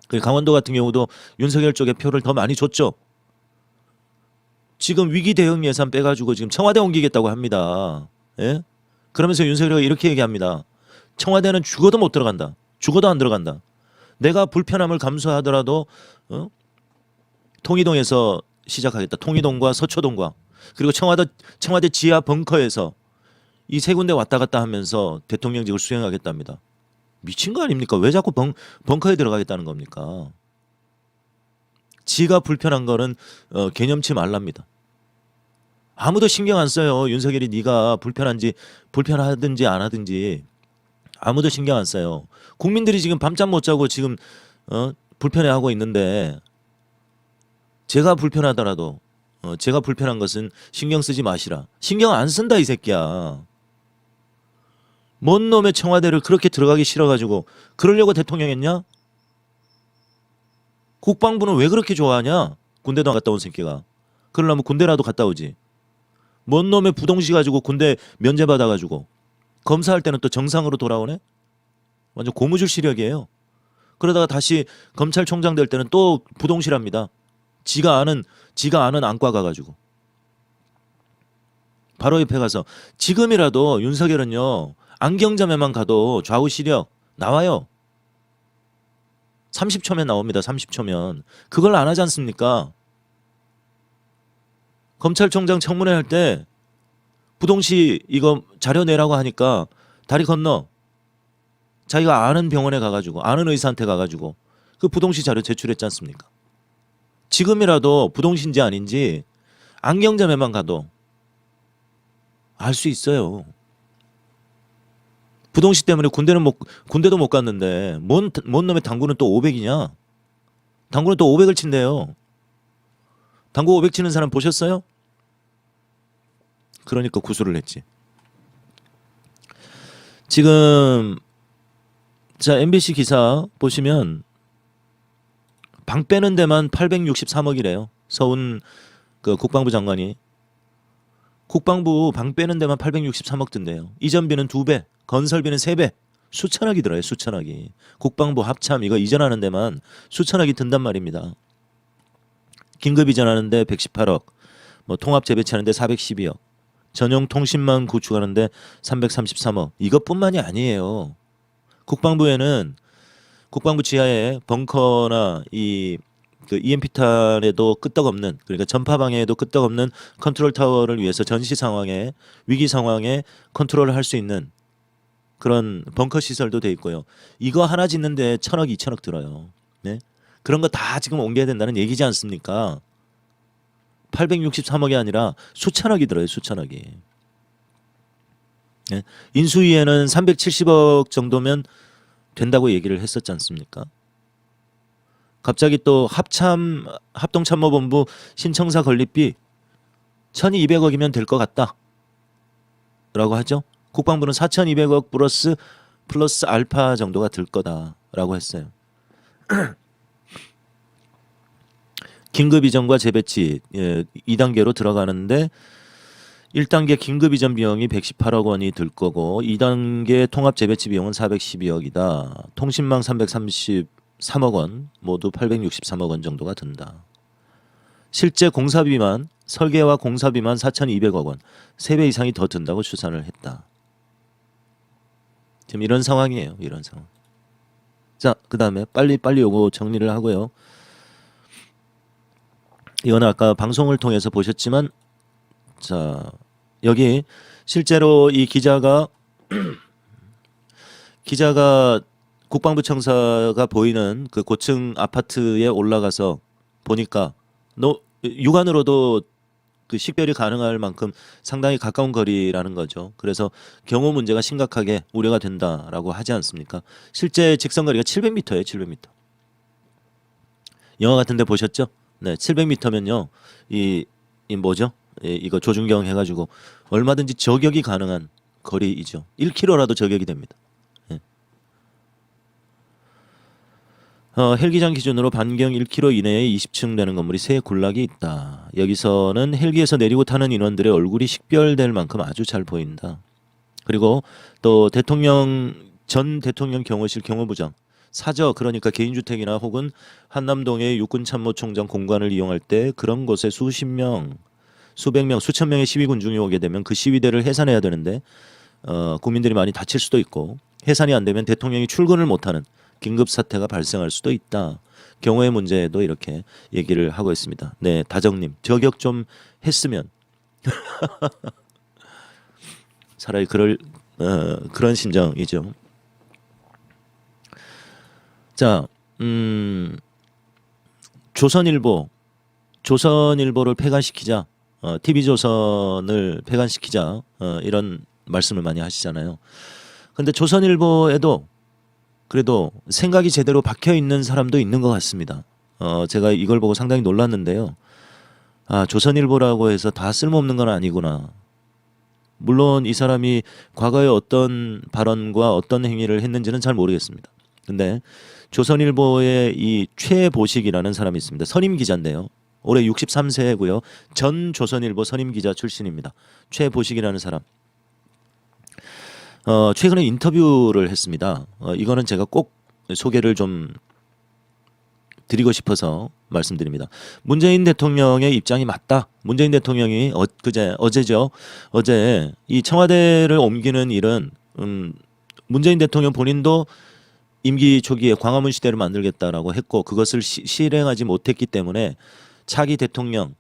그 강원도 같은 경우도 윤석열 쪽에 표를 더 많이 줬죠. 지금 위기 대응 예산 빼가지고 지금 청와대 옮기겠다고 합니다. 예? 그러면서 윤석열이 이렇게 얘기합니다. 청와대는 죽어도 못 들어간다. 죽어도 안 들어간다. 내가 불편함을 감수하더라도 통이동에서 시작하겠다. 통이동과 서초동과 그리고 청와대 지하 벙커에서 이 세 군데 왔다 갔다 하면서 대통령직을 수행하겠답니다. 미친 거 아닙니까? 왜 자꾸 벙커에 들어가겠다는 겁니까? 지가 불편한 거는 개념치 말랍니다. 아무도 신경 안 써요. 윤석열이 네가 불편하든지 안 하든지 아무도 신경 안 써요. 국민들이 지금 밤잠 못 자고 지금 불편해하고 있는데 제가 불편하더라도 제가 불편한 것은 신경 쓰지 마시라. 신경 안 쓴다 이 새끼야. 뭔 놈의 청와대를 그렇게 들어가기 싫어가지고 그러려고 대통령 했냐? 국방부는 왜 그렇게 좋아하냐? 군대도 안 갔다 온 새끼가. 그러려면 군대라도 갔다 오지. 뭔 놈의 부동시 가지고 군대 면제받아가지고 검사할 때는 또 정상으로 돌아오네? 완전 고무줄 시력이에요. 그러다가 다시 검찰총장 될 때는 또 부동시랍니다. 지가 아는 안과 가가지고. 바로 옆에 가서 지금이라도 윤석열은요. 안경점에만 가도 좌우 시력 나와요. 30초면 나옵니다. 30초면. 그걸 안 하지 않습니까? 검찰총장 청문회 할 때 부동시 이거 자료 내라고 하니까 다리 건너 자기가 아는 병원에 가가지고 아는 의사한테 가가지고 그 부동시 자료 제출했지 않습니까? 지금이라도 부동시인지 아닌지 안경점에만 가도 알 수 있어요. 부동시 때문에 군대도 못 갔는데 뭔 놈의 당구는 또 500이냐? 당구는 또 500을 친대요. 당구 500 치는 사람 보셨어요? 그러니까 구술을 했지. 지금 자 MBC 기사 보시면 방 빼는 데만 863억이래요. 서훈 그 국방부 장관이 국방부 방 빼는 데만 863억 든대요. 이전비는 2배, 건설비는 3배, 수천억이 들어요. 수천억이. 국방부 합참 이거 이전하는 데만 수천억이 든단 말입니다. 긴급 이전하는데 118억, 뭐 통합 재배치하는데 412억, 전용 통신망 구축하는데 333억. 이것뿐만이 아니에요. 국방부에는 국방부 지하에 벙커나 그 EMP탄에도 끄떡없는 그러니까 전파 방해에도 끄떡없는 컨트롤 타워를 위해서 전시 상황에 위기 상황에 컨트롤을 할 수 있는 그런 벙커 시설도 돼 있고요. 이거 하나 짓는데 1,000억, 2,000억 들어요. 네? 그런 거 다 지금 옮겨야 된다는 얘기지 않습니까? 863억이 아니라 수천억이 들어요. 수천억이. 네? 인수위에는 370억 정도면 된다고 얘기를 했었지 않습니까? 갑자기 또 합동참모본부 신청사 건립비 1,200억이면 될 것 같다 라고 하죠. 국방부는 4,200억 플러스 알파 정도가 들 거다라고 했어요. 긴급 이전과 재배치 2단계로 들어가는데 1단계 긴급 이전 비용이 118억 원이 들 거고 2단계 통합 재배치 비용은 412억이다. 통신망 333억 원, 모두 863억 원 정도가 든다. 실제 공사비만 설계와 공사비만 4,200억 원, 3배 이상이 더 든다고 추산을 했다. 지금 이런 상황이에요. 이런 상황. 그 다음에 빨리 요거 정리를 하고요. 이건 아까 방송을 통해서 보셨지만, 자, 여기 실제로 이 기자가 국방부 청사가 보이는 그 고층 아파트에 올라가서 보니까 육안으로도 그 식별이 가능할 만큼 상당히 가까운 거리라는 거죠. 그래서 경호 문제가 심각하게 우려가 된다라고 하지 않습니까? 실제 직선거리가 700m예요, 700m. 영화 같은 데 보셨죠? 네, 700m면요. 이 뭐죠? 이거 조준경 해가지고 얼마든지 저격이 가능한 거리이죠. 1km라도 저격이 됩니다. 예. 헬기장 기준으로 반경 1km 이내에 20층 되는 건물이 3군락이 있다. 여기서는 헬기에서 내리고 타는 인원들의 얼굴이 식별될 만큼 아주 잘 보인다. 그리고 또 전 대통령 경호실 경호부장 사저, 그러니까 개인주택이나 혹은 한남동의 육군참모총장 공간을 이용할 때 그런 곳에 수십 명, 수백 명, 수천 명의 시위군중이 오게 되면 그 시위대를 해산해야 되는데 국민들이 많이 다칠 수도 있고, 해산이 안 되면 대통령이 출근을 못하는 긴급 사태가 발생할 수도 있다. 경호의 문제에도 이렇게 얘기를 하고 있습니다. 네, 다정님, 저격 좀 했으면 차라리 그런 심정이죠. 자, 조선일보를 폐간시키자, TV조선을 폐간시키자, 이런 말씀을 많이 하시잖아요. 근데 조선일보에도 그래도 생각이 제대로 박혀 있는 사람도 있는 것 같습니다. 제가 이걸 보고 상당히 놀랐는데요. 아, 조선일보라고 해서 다 쓸모없는 건 아니구나. 물론 이 사람이 과거에 어떤 발언과 어떤 행위를 했는지는 잘 모르겠습니다. 근데 조선일보의 이 최보식이라는 사람이 있습니다. 선임 기자인데요. 올해 63세고요. 전 조선일보 선임 기자 출신입니다. 최보식이라는 사람. 최근에 인터뷰를 했습니다. 이거는 제가 꼭 소개를 좀 드리고 싶어서 말씀드립니다. 문재인 대통령의 입장이 맞다. 문재인 대통령이 어제 이 청와대를 옮기는 일은 문재인 대통령 본인도 임기 초기에 광화문 시대를 만들겠다라고 했고, 그것을 실행하지 못했기 때문에 차기 대통령에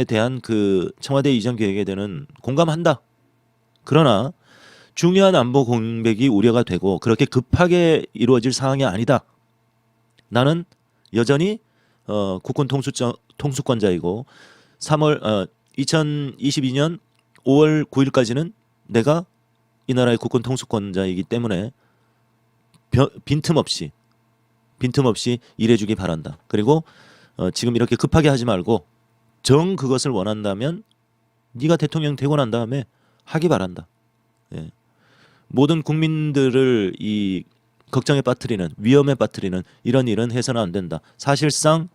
대한 그 청와대 이전 계획에 대한 공감한다. 그러나 중요한 안보 공백이 우려가 되고 그렇게 급하게 이루어질 상황이 아니다. 나는 여전히 국군 통수권자이고 2022년 5월 9일까지는 내가 이 나라의 국군 통수권자이기 때문에 빈틈없이 일해주기 바란다. 그리고 지금 이렇게 급하게 하지 말고 그것을 원한다면 네가 대통령 되고 난 다음에 하기 바란다. 예. 모든 국민들을 이 걱정에 빠뜨리는, 위험에 빠뜨리는 이런 일은 해서는 안 된다. 사실상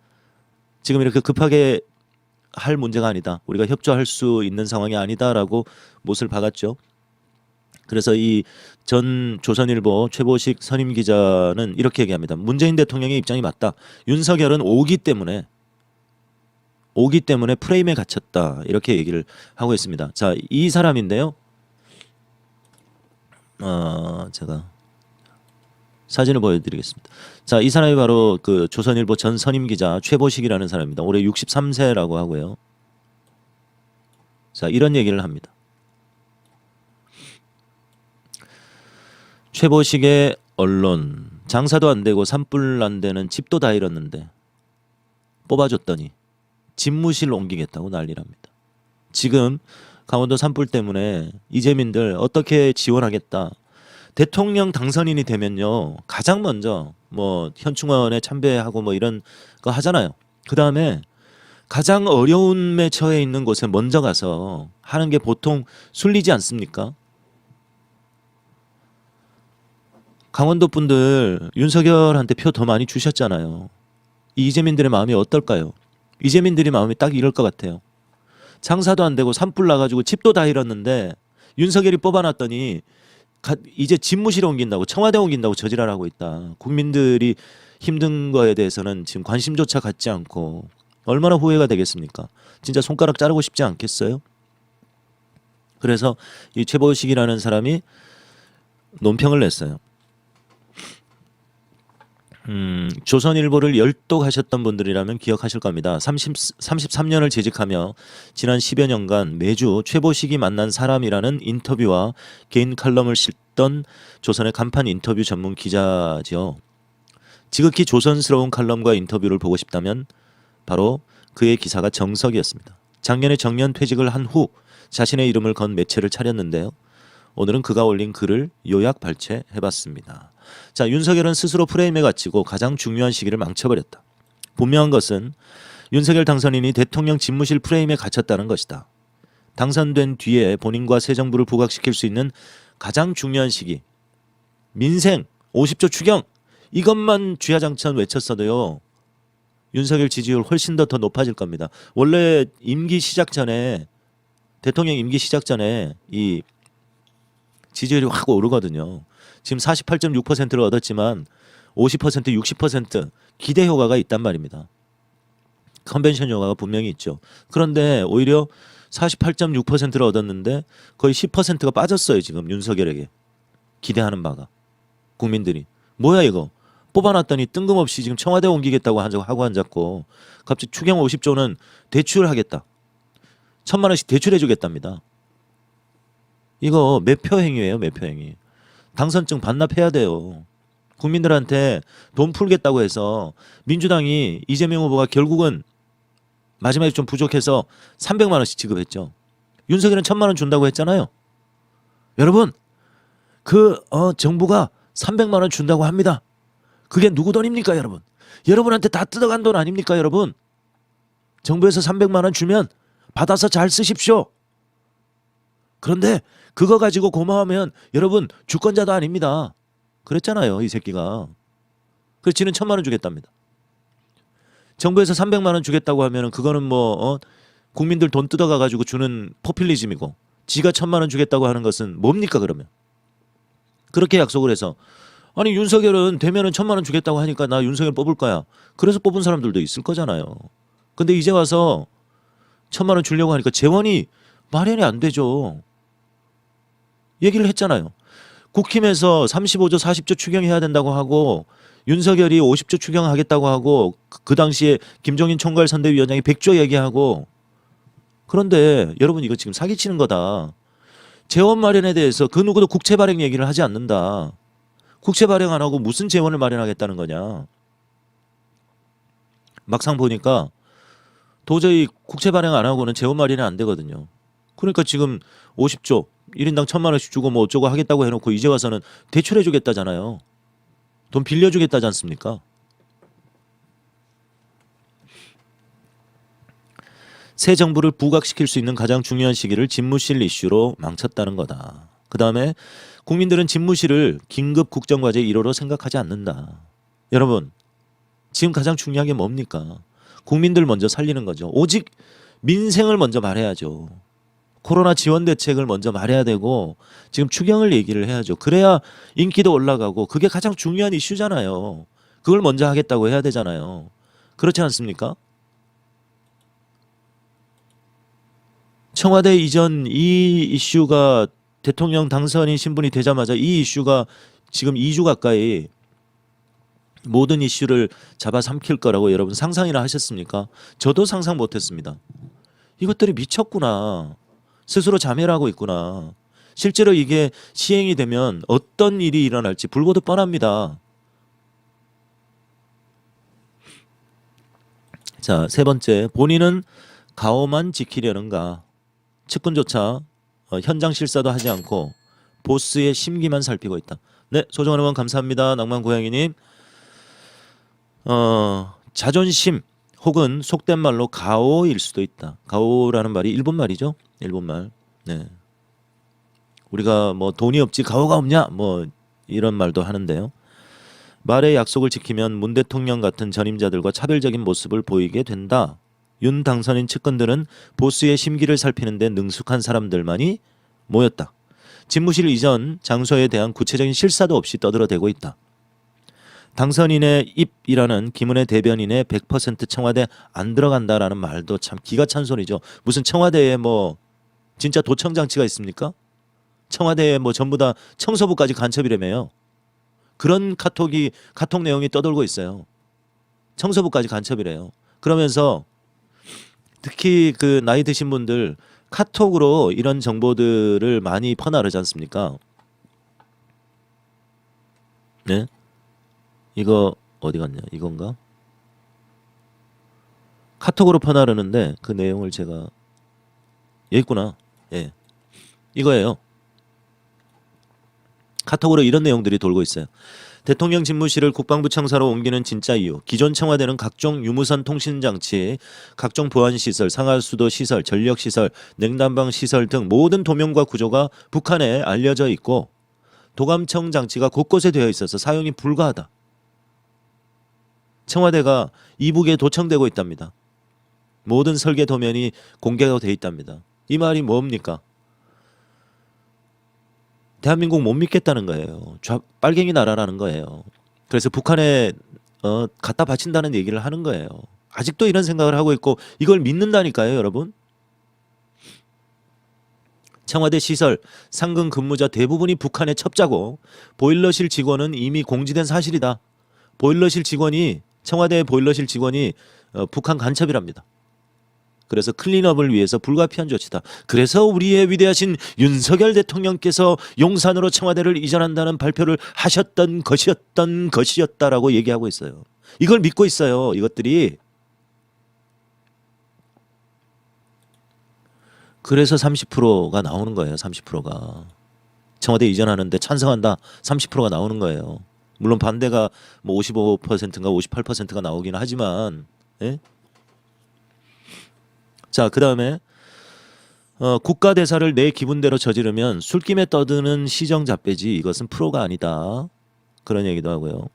지금 이렇게 급하게 할 문제가 아니다. 우리가 협조할 수 있는 상황이 아니다라고 못을 박았죠. 그래서 이 전 조선일보 최보식 선임 기자는 이렇게 얘기합니다. 문재인 대통령의 입장이 맞다. 윤석열은 오기 때문에 프레임에 갇혔다. 이렇게 얘기를 하고 있습니다. 자, 이 사람인데요. 제가 사진을 보여드리겠습니다. 자, 이 사람이 바로 그 조선일보 전 선임 기자 최보식이라는 사람입니다. 올해 63세라고 하고요. 자, 이런 얘기를 합니다. 최보식의 언론, 장사도 안 되고 산불 안 되는 집도 다 잃었는데 뽑아줬더니 집무실 옮기겠다고 난리랍니다. 지금 강원도 산불 때문에 이재민들 어떻게 지원하겠다. 대통령 당선인이 되면요, 가장 먼저 뭐 현충원에 참배하고 뭐 이런 거 하잖아요. 그 다음에 가장 어려움에 처해 있는 곳에 먼저 가서 하는 게 보통 순리지 않습니까? 강원도 분들 윤석열한테 표 더 많이 주셨잖아요. 이 이재민들의 마음이 어떨까요? 이재민들의 마음이 딱 이럴 것 같아요. 장사도 안 되고 산불 나가지고 집도 다 잃었는데 윤석열이 뽑아놨더니 이제 집무실에 옮긴다고, 청와대 옮긴다고 저지랄하고 있다. 국민들이 힘든 거에 대해서는 지금 관심조차 갖지 않고 얼마나 후회가 되겠습니까? 진짜 손가락 자르고 싶지 않겠어요? 그래서 이 최보식이라는 사람이 논평을 냈어요. 조선일보를 열독하셨던 분들이라면 기억하실 겁니다. 33년을 재직하며 지난 10여 년간 매주 최보식이 만난 사람이라는 인터뷰와 개인 칼럼을 싣던 조선의 간판 인터뷰 전문 기자지요. 지극히 조선스러운 칼럼과 인터뷰를 보고 싶다면 바로 그의 기사가 정석이었습니다. 작년에 정년 퇴직을 한 후 자신의 이름을 건 매체를 차렸는데요. 오늘은 그가 올린 글을 요약 발췌해봤습니다. 자, 윤석열은 스스로 프레임에 갇히고 가장 중요한 시기를 망쳐버렸다. 분명한 것은 윤석열 당선인이 대통령 집무실 프레임에 갇혔다는 것이다. 당선된 뒤에 본인과 새 정부를 부각시킬 수 있는 가장 중요한 시기, 민생 50조 추경, 이것만 쥐야장천 외쳤어도요, 윤석열 지지율 훨씬 더 높아질 겁니다. 원래 임기 시작 전에, 대통령 임기 시작 전에 이 지지율이 확 오르거든요. 지금 48.6%를 얻었지만 50%, 60% 기대 효과가 있단 말입니다. 컨벤션 효과가 분명히 있죠. 그런데 오히려 48.6%를 얻었는데 거의 10%가 빠졌어요. 지금 윤석열에게 기대하는 바가. 국민들이 뭐야 이거 뽑아놨더니 뜬금없이 지금 청와대 옮기겠다고 하고 앉았고 갑자기 추경 50조는 대출하겠다. 1,000만 원씩 대출해주겠답니다. 이거 매표 행위예요. 매표 행위. 당선증 반납해야 돼요. 국민들한테 돈 풀겠다고 해서 민주당이 이재명 후보가 결국은 마지막에 좀 부족해서 300만 원씩 지급했죠. 윤석열은 1,000만 원 준다고 했잖아요. 여러분 정부가 300만 원 준다고 합니다. 그게 누구 돈입니까 여러분? 여러분한테 다 뜯어간 돈 아닙니까 여러분? 정부에서 300만 원 주면 받아서 잘 쓰십시오. 그런데 그거 가지고 고마워하면 여러분 주권자도 아닙니다. 그랬잖아요 이 새끼가. 그래서 지는 1,000만 원 주겠답니다. 정부에서 300만 원 주겠다고 하면은 그거는 뭐 국민들 돈 뜯어가 가지고 주는 포퓰리즘이고, 지가 1,000만 원 주겠다고 하는 것은 뭡니까 그러면? 그렇게 약속을 해서 아니 윤석열은 되면은 1,000만 원 주겠다고 하니까 나 윤석열 뽑을 거야. 그래서 뽑은 사람들도 있을 거잖아요. 근데 이제 와서 1,000만 원 주려고 하니까 재원이 마련이 안 되죠. 얘기를 했잖아요. 국힘에서 35조 40조 추경해야 된다고 하고 윤석열이 50조 추경하겠다고 하고 그 당시에 김종인 총괄선대위원장이 100조 얘기하고, 그런데 여러분 이거 지금 사기치는 거다. 재원 마련에 대해서 그 누구도 국채 발행 얘기를 하지 않는다. 국채 발행 안 하고 무슨 재원을 마련하겠다는 거냐. 막상 보니까 도저히 국채 발행 안 하고는 재원 마련이 안 되거든요. 그러니까 지금 50조 1인당 1,000만 원씩 주고 뭐 어쩌고 하겠다고 해놓고 이제 와서는 대출해 주겠다잖아요. 돈 빌려주겠다지 않습니까? 새 정부를 부각시킬 수 있는 가장 중요한 시기를 집무실 이슈로 망쳤다는 거다. 그 다음에 국민들은 집무실을 긴급 국정과제 1호로 생각하지 않는다. 여러분 지금 가장 중요한 게 뭡니까? 국민들 먼저 살리는 거죠. 오직 민생을 먼저 말해야죠. 코로나 지원 대책을 먼저 말해야 되고 지금 추경을 얘기를 해야죠. 그래야 인기도 올라가고 그게 가장 중요한 이슈잖아요. 그걸 먼저 하겠다고 해야 되잖아요. 그렇지 않습니까? 청와대 이전 이 이슈가 대통령 당선인 신분이 되자마자 이 이슈가 지금 2주 가까이 모든 이슈를 잡아삼킬 거라고 여러분 상상이나 하셨습니까? 저도 상상 못했습니다. 이것들이 미쳤구나. 스스로 자멸을 하고 있구나. 실제로 이게 시행이 되면 어떤 일이 일어날지 불보듯 뻔합니다. 자, 세 번째, 본인은 가오만 지키려는가. 측근조차 현장 실사도 하지 않고 보스의 심기만 살피고 있다. 네, 소중한 의원 감사합니다. 낭만 고양이님. 자존심 혹은 속된 말로 가오일 수도 있다. 가오라는 말이 일본 말이죠. 일본 말. 네. 우리가 뭐 돈이 없지 가오가 없냐 뭐 이런 말도 하는데요. 말의 약속을 지키면 문 대통령 같은 전임자들과 차별적인 모습을 보이게 된다. 윤 당선인 측근들은 보스의 심기를 살피는 데 능숙한 사람들만이 모였다. 집무실 이전 장소에 대한 구체적인 실사도 없이 떠들어대고 있다. 당선인의 입이라는 김은혜 대변인의 100% 청와대 안 들어간다라는 말도 참 기가 찬 소리죠. 무슨 청와대에 뭐 진짜 도청 장치가 있습니까? 청와대에 뭐 전부 다 청소부까지 간첩이라며요. 그런 카톡 내용이 떠돌고 있어요. 청소부까지 간첩이래요. 그러면서 특히 그 나이 드신 분들 카톡으로 이런 정보들을 많이 퍼나르지 않습니까? 네? 이거 어디 갔냐? 이건가? 카톡으로 퍼나르는데 그 내용을 제가 여기 있구나. 예. 이거예요. 카톡으로 이런 내용들이 돌고 있어요. 대통령 집무실을 국방부 청사로 옮기는 진짜 이유. 기존 청와대는 각종 유무선 통신장치, 각종 보안시설, 상하수도 시설, 전력시설, 냉난방 시설 등 모든 도면과 구조가 북한에 알려져 있고 도감청 장치가 곳곳에 되어 있어서 사용이 불가하다. 청와대가 이북에 도청되고 있답니다. 모든 설계 도면이 공개가 돼 있답니다. 이 말이 뭡니까? 대한민국 못 믿겠다는 거예요. 빨갱이 나라라는 거예요. 그래서 북한에 갖다 바친다는 얘기를 하는 거예요. 아직도 이런 생각을 하고 있고 이걸 믿는다니까요, 여러분. 청와대 시설, 상근 근무자 대부분이 북한의 첩자고 보일러실 직원은 이미 공지된 사실이다. 청와대 보일러실 직원이 북한 간첩이랍니다. 그래서 클린업을 위해서 불가피한 조치다. 그래서 우리의 위대하신 윤석열 대통령께서 용산으로 청와대를 이전한다는 발표를 하셨던 것이었다라고 얘기하고 있어요. 이걸 믿고 있어요. 이것들이. 그래서 30%가 나오는 거예요. 30%가. 청와대 이전하는데 찬성한다. 30%가 나오는 거예요. 물론 반대가 뭐 55%인가 58%가 나오긴 하지만 예? 자, 그 다음에 국가대사를 내 기분대로 저지르면 술김에 떠드는 시정잡배지 이것은 프로가 아니다. 그런 얘기도 하고요.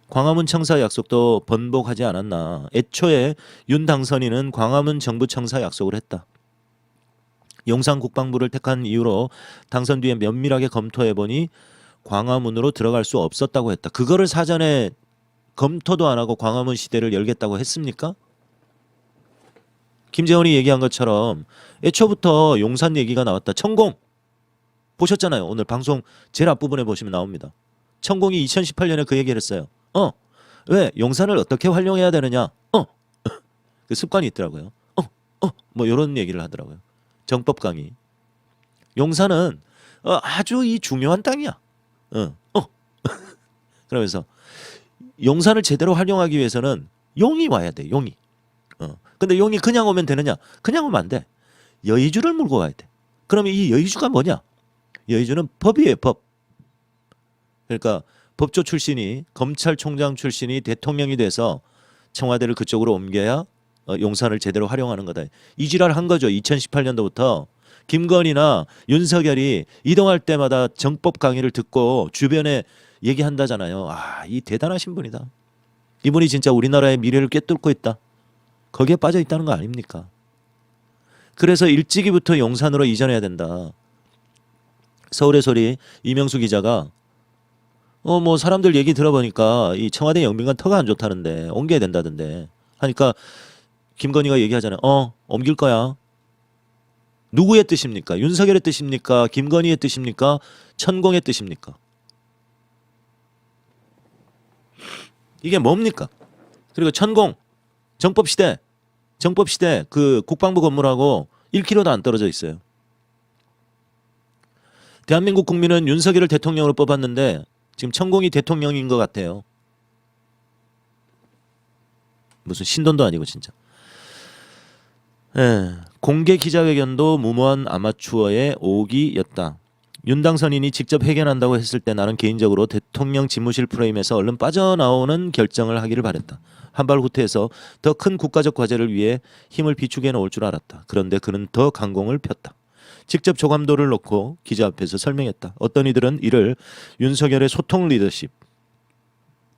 광화문 청사 약속도 번복하지 않았나. 애초에 윤 당선인은 광화문 정부 청사 약속을 했다. 용산 국방부를 택한 이유로 당선 뒤에 면밀하게 검토해보니 광화문으로 들어갈 수 없었다고 했다. 그거를 사전에 검토도 안 하고 광화문 시대를 열겠다고 했습니까? 김재원이 얘기한 것처럼 애초부터 용산 얘기가 나왔다. 천공 보셨잖아요. 오늘 방송 제일 앞부분에 보시면 나옵니다. 천공이 2018년에 그 얘기를 했어요. 왜 용산을 어떻게 활용해야 되느냐. 그 습관이 있더라고요. 뭐 이런 얘기를 하더라고요. 정법 강의. 용산은 아주 이 중요한 땅이야. 그러면서 용산을 제대로 활용하기 위해서는 용이 와야 돼. 용이. 근데 용이 그냥 오면 되느냐? 그냥 오면 안 돼. 여의주를 물고 와야 돼. 그러면 이 여의주가 뭐냐? 여의주는 법이에요, 법. 그러니까 법조 출신이, 검찰총장 출신이 대통령이 돼서 청와대를 그쪽으로 옮겨야 용산을 제대로 활용하는 거다. 이 지랄 한 거죠. 2018년도부터 김건희나 윤석열이 이동할 때마다 정법 강의를 듣고 주변에 얘기한다잖아요. 이 대단하신 분이다. 이분이 진짜 우리나라의 미래를 꿰뚫고 있다. 거기에 빠져 있다는 거 아닙니까? 그래서 일찍이부터 용산으로 이전해야 된다. 서울의 소리 이명수 기자가 뭐 사람들 얘기 들어보니까 이 청와대 영빈관 터가 안 좋다는데 옮겨야 된다던데 하니까 김건희가 얘기하잖아요. 옮길 거야. 누구의 뜻입니까? 윤석열의 뜻입니까? 김건희의 뜻입니까? 천공의 뜻입니까? 이게 뭡니까? 그리고 천공 정법시대 그 국방부 건물하고 1km도 안 떨어져 있어요. 대한민국 국민은 윤석열을 대통령으로 뽑았는데 지금 천공이 대통령인 것 같아요. 무슨 신돈도 아니고 진짜. 공개 기자회견도 무모한 아마추어의 오기였다. 윤 당선인이 직접 회견한다고 했을 때 나는 개인적으로 대통령 집무실 프레임에서 얼른 빠져나오는 결정을 하기를 바랬다. 한발 후퇴해서 더 큰 국가적 과제를 위해 힘을 비축해 놓을 줄 알았다. 그런데 그는 더 강공을 폈다. 직접 조감도를 놓고 기자 앞에서 설명했다. 어떤 이들은 이를 윤석열의 소통 리더십,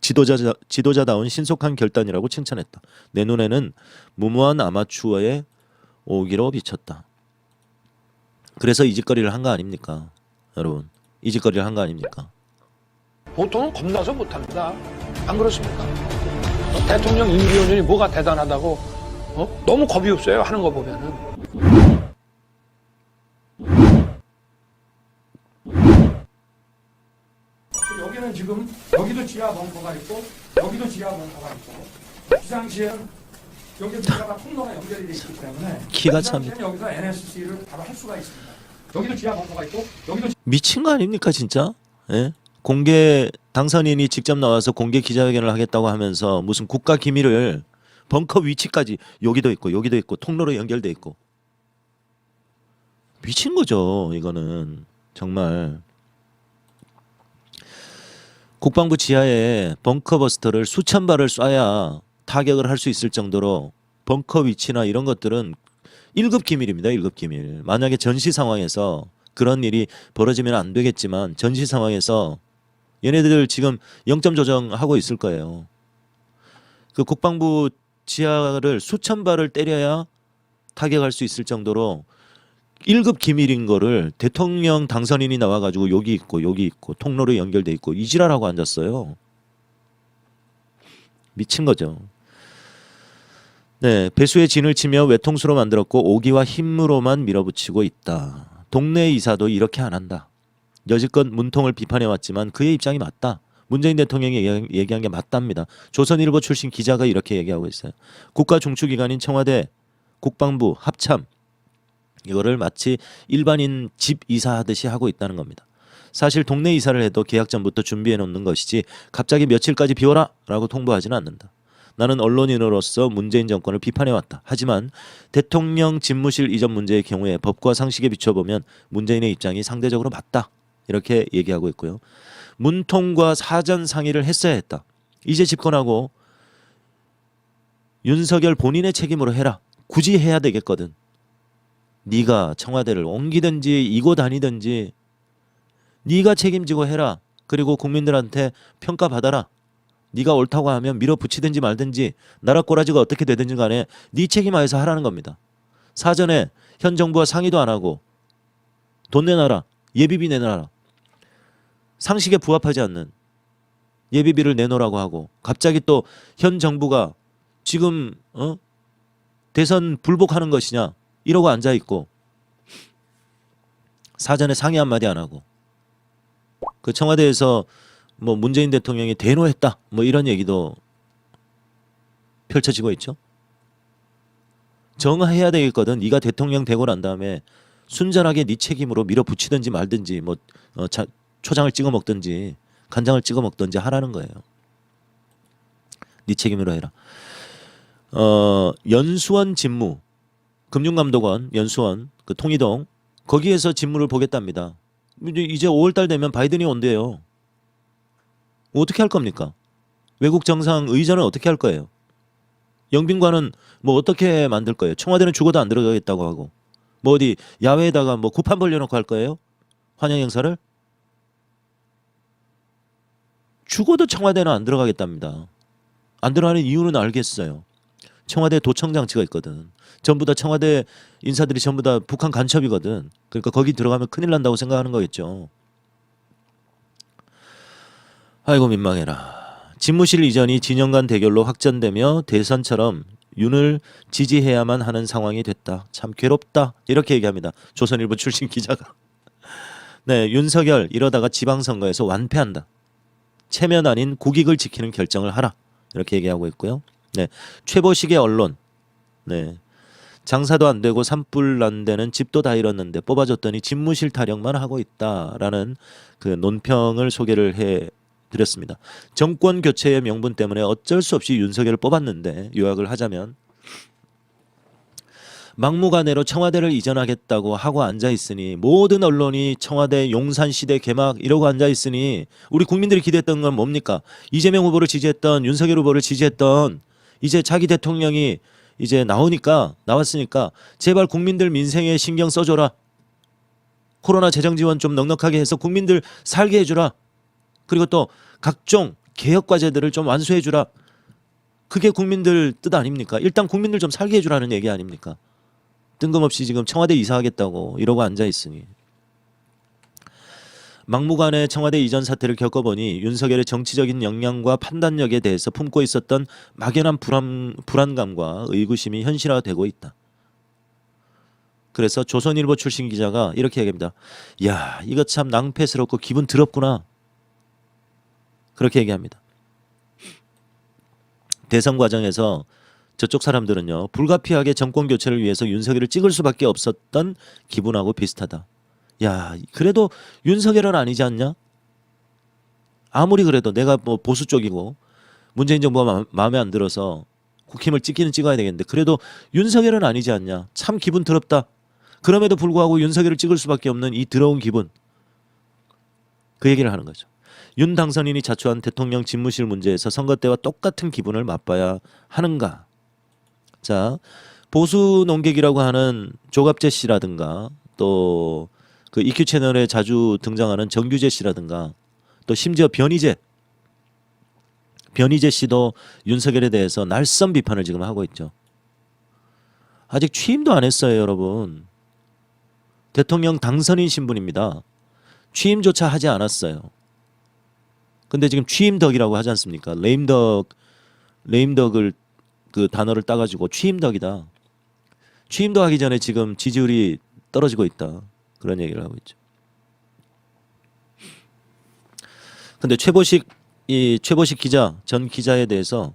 지도자다운 신속한 결단이라고 칭찬했다. 내 눈에는 무모한 아마추어의 오기로 비쳤다. 그래서 이 짓거리를 한 거 아닙니까? 여러분, 이 짓거리를 한 거 아닙니까? 보통은 겁나서 못합니다. 안 그렇습니까? 대통령 임기원이 뭐가 대단하다고 너무 겁이 없어요. 하는 거 보면은. 여기는 여기는 지금 여기도 지하 벙커가 있고 여기도 지하 벙커가 있고 비상시에는 여기 밑에가 통로가 연결이 돼 있기 때문에 기가 참 비상시에는 여기서 NSC를 바로 할 수가 있습니다. 여기도 지하 벙커가 있고 여기도 미친 거 아닙니까 진짜? 예? 공개 당선인이 직접 나와서 공개 기자회견을 하겠다고 하면서 무슨 국가 기밀을 벙커 위치까지 여기도 있고 통로로 연결돼 있고 미친 거죠. 이거는 정말 국방부 지하에 벙커 버스터를 수천 발을 쏴야 타격을 할 수 있을 정도로 벙커 위치나 이런 것들은 1급 기밀입니다. 1급 기밀. 만약에 전시 상황에서 그런 일이 벌어지면 안 되겠지만 전시 상황에서 얘네들 지금 0점 조정하고 있을 거예요. 그 국방부 지하를 수천 발을 때려야 타격할 수 있을 정도로 1급 기밀인 거를 대통령 당선인이 나와가지고 여기 있고 통로로 연결돼 있고 이지랄하고 앉았어요. 미친 거죠. 네, 배수의 진을 치며 외통수로 만들었고 오기와 힘으로만 밀어붙이고 있다. 동네 이사도 이렇게 안 한다. 여지껏 문통을 비판해왔지만 그의 입장이 맞다. 문재인 대통령이 얘기한 게 맞답니다. 조선일보 출신 기자가 이렇게 얘기하고 있어요. 국가 중추기관인 청와대, 국방부, 합참 이거를 마치 일반인 집 이사하듯이 하고 있다는 겁니다. 사실 동네 이사를 해도 계약 전부터 준비해 놓는 것이지 갑자기 며칠까지 비워라 라고 통보하지는 않는다. 나는 언론인으로서 문재인 정권을 비판해왔다. 하지만 대통령 집무실 이전 문제의 경우에 법과 상식에 비춰보면 문재인의 입장이 상대적으로 맞다. 이렇게 얘기하고 있고요. 문통과 사전 상의를 했어야 했다. 이제 집권하고 윤석열 본인의 책임으로 해라. 굳이 해야 되겠거든. 네가 청와대를 옮기든지 이고 다니든지 네가 책임지고 해라. 그리고 국민들한테 평가받아라. 네가 옳다고 하면 밀어붙이든지 말든지 나라 꼬라지가 어떻게 되든지 간에 네 책임하에서 하라는 겁니다. 사전에 현 정부와 상의도 안 하고 돈 내놔라. 예비비 내놔라. 상식에 부합하지 않는 예비비를 내놓으라고 하고 갑자기 또 현 정부가 지금 대선 불복하는 것이냐 이러고 앉아있고 사전에 상의 한마디 안 하고 그 청와대에서 뭐 문재인 대통령이 대노했다 뭐 이런 얘기도 펼쳐지고 있죠. 정해야 되겠거든. 네가 대통령 되고 난 다음에 순전하게 네 책임으로 밀어붙이든지 말든지 뭐 초장을 찍어 먹든지 간장을 찍어 먹든지 하라는 거예요. 네 책임으로 해라. 연수원 집무 금융감독원 연수원 그 통이동 거기에서 집무를 보겠답니다. 이제 5월달 되면 바이든이 온대요. 어떻게 할 겁니까? 외국 정상 의전은 어떻게 할 거예요? 영빈관은 뭐 어떻게 만들 거예요? 청와대는 죽어도 안 들어가겠다고 하고 뭐 어디 야외에다가 뭐 구판 벌려놓고 할 거예요? 환영 행사를? 죽어도 청와대는 안 들어가겠답니다. 안 들어가는 이유는 알겠어요. 청와대 도청 장치가 있거든. 전부 다 청와대 인사들이 전부 다 북한 간첩이거든. 그러니까 거기 들어가면 큰일 난다고 생각하는 거겠죠. 아이고 민망해라. 집무실 이전이 진영 간 대결로 확전되며 대선처럼 윤을 지지해야만 하는 상황이 됐다. 참 괴롭다. 이렇게 얘기합니다. 조선일보 출신 기자가. 네, 윤석열 이러다가 지방선거에서 완패한다. 체면 아닌 국익을 지키는 결정을 하라. 이렇게 얘기하고 있고요. 네, 최보식의 언론. 네, 장사도 안 되고 산불 난 데는 집도 다 잃었는데 뽑아줬더니 집무실 타령만 하고 있다라는 그 논평을 소개를 해드렸습니다. 정권 교체의 명분 때문에 어쩔 수 없이 윤석열을 뽑았는데 요약을 하자면 막무가내로 청와대를 이전하겠다고 하고 앉아있으니 모든 언론이 청와대 용산시대 개막 이러고 앉아있으니 우리 국민들이 기대했던 건 뭡니까? 이재명 후보를 지지했던 윤석열 후보를 지지했던 이제 자기 대통령이 이제 나왔으니까 제발 국민들 민생에 신경 써줘라. 코로나 재정 지원 좀 넉넉하게 해서 국민들 살게 해주라. 그리고 또 각종 개혁 과제들을 좀 완수해주라. 그게 국민들 뜻 아닙니까? 일단 국민들 좀 살게 해주라는 얘기 아닙니까? 뜬금없이 지금 청와대 이사하겠다고 이러고 앉아있으니. 막무가내 청와대 이전 사태를 겪어보니 윤석열의 정치적인 역량과 판단력에 대해서 품고 있었던 막연한 불안감과 의구심이 현실화되고 있다. 그래서 조선일보 출신 기자가 이렇게 얘기합니다. 야, 이거 참 낭패스럽고 기분 더럽구나. 그렇게 얘기합니다. 대선 과정에서 저쪽 사람들은요, 불가피하게 정권 교체를 위해서 윤석열을 찍을 수밖에 없었던 기분하고 비슷하다. 야, 그래도 윤석열은 아니지 않냐? 아무리 그래도 내가 뭐 보수 쪽이고 문재인 정부가 마음에 안 들어서 국힘을 찍기는 찍어야 되겠는데 그래도 윤석열은 아니지 않냐? 참 기분 더럽다. 그럼에도 불구하고 윤석열을 찍을 수밖에 없는 이 더러운 기분. 그 얘기를 하는 거죠. 윤 당선인이 자초한 대통령 집무실 문제에서 선거 때와 똑같은 기분을 맛봐야 하는가? 자, 보수 농객이라고 하는 조갑재 씨라든가 또 그 EQ 채널에 자주 등장하는 정규재 씨라든가 또 심지어 변희재 씨도 윤석열에 대해서 날선 비판을 지금 하고 있죠. 아직 취임도 안 했어요, 여러분. 대통령 당선인 신분입니다. 취임조차 하지 않았어요. 근데 지금 취임덕이라고 하지 않습니까? 레임덕을 그 단어를 따가지고 취임덕이다. 취임덕 하기 전에 지금 지지율이 떨어지고 있다. 그런 얘기를 하고 있죠. 근데 최보식 기자, 전 기자에 대해서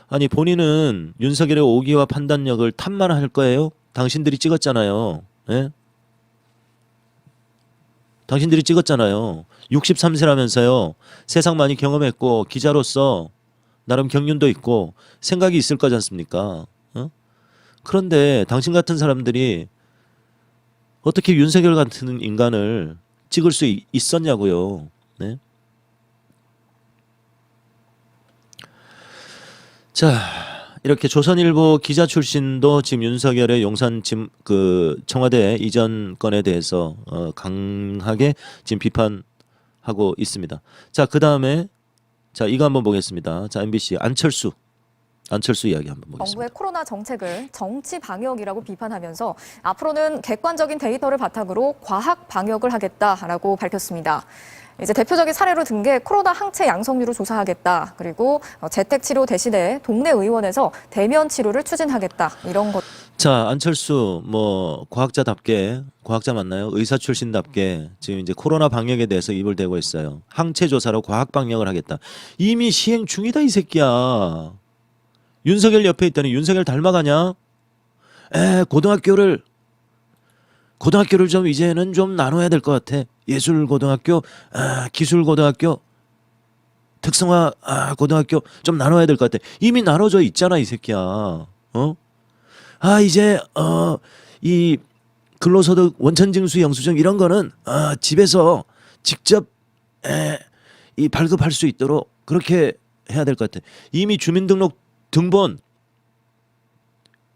아니 본인은 윤석열의 오기와 판단력을 탓만 할 거예요? 당신들이 찍었잖아요. 예? 당신들이 찍었잖아요. 63세라면서요. 세상 많이 경험했고 기자로서 나름 경륜도 있고 생각이 있을 거지 않습니까? 어? 그런데 당신 같은 사람들이 어떻게 윤석열 같은 인간을 찍을 수 있었냐고요. 네? 자, 이렇게 조선일보 기자 출신도 지금 윤석열의 용산 청와대 이전 건에 대해서 강하게 지금 비판하고 있습니다. 자, 그 다음에 자 이거 한번 보겠습니다. 자, MBC 안철수 이야기 한번 보겠습니다. 정부의 코로나 정책을 정치 방역이라고 비판하면서 앞으로는 객관적인 데이터를 바탕으로 과학 방역을 하겠다라고 밝혔습니다. 이제 대표적인 사례로 든 게 코로나 항체 양성률을 조사하겠다. 그리고 재택치료 대신에 동네 의원에서 대면 치료를 추진하겠다. 이런 것. 자, 안철수 뭐 과학자답게, 과학자 맞나요? 의사 출신답게 지금 이제 코로나 방역에 대해서 입을 대고 있어요. 항체 조사로 과학 방역을 하겠다. 이미 시행 중이다 이 새끼야. 윤석열 옆에 있다니 윤석열 닮아가냐? 고등학교를 좀 이제는 좀 나눠야 될 것 같아. 예술고등학교, 기술고등학교, 특성화 고등학교 좀 나눠야 될 것 같아. 이미 나눠져 있잖아 이 새끼야. 어? 이제 이 근로소득 원천징수 영수증 이런 거는 집에서 직접 이 발급할 수 있도록 그렇게 해야 될 것 같아. 이미 주민등록 등본,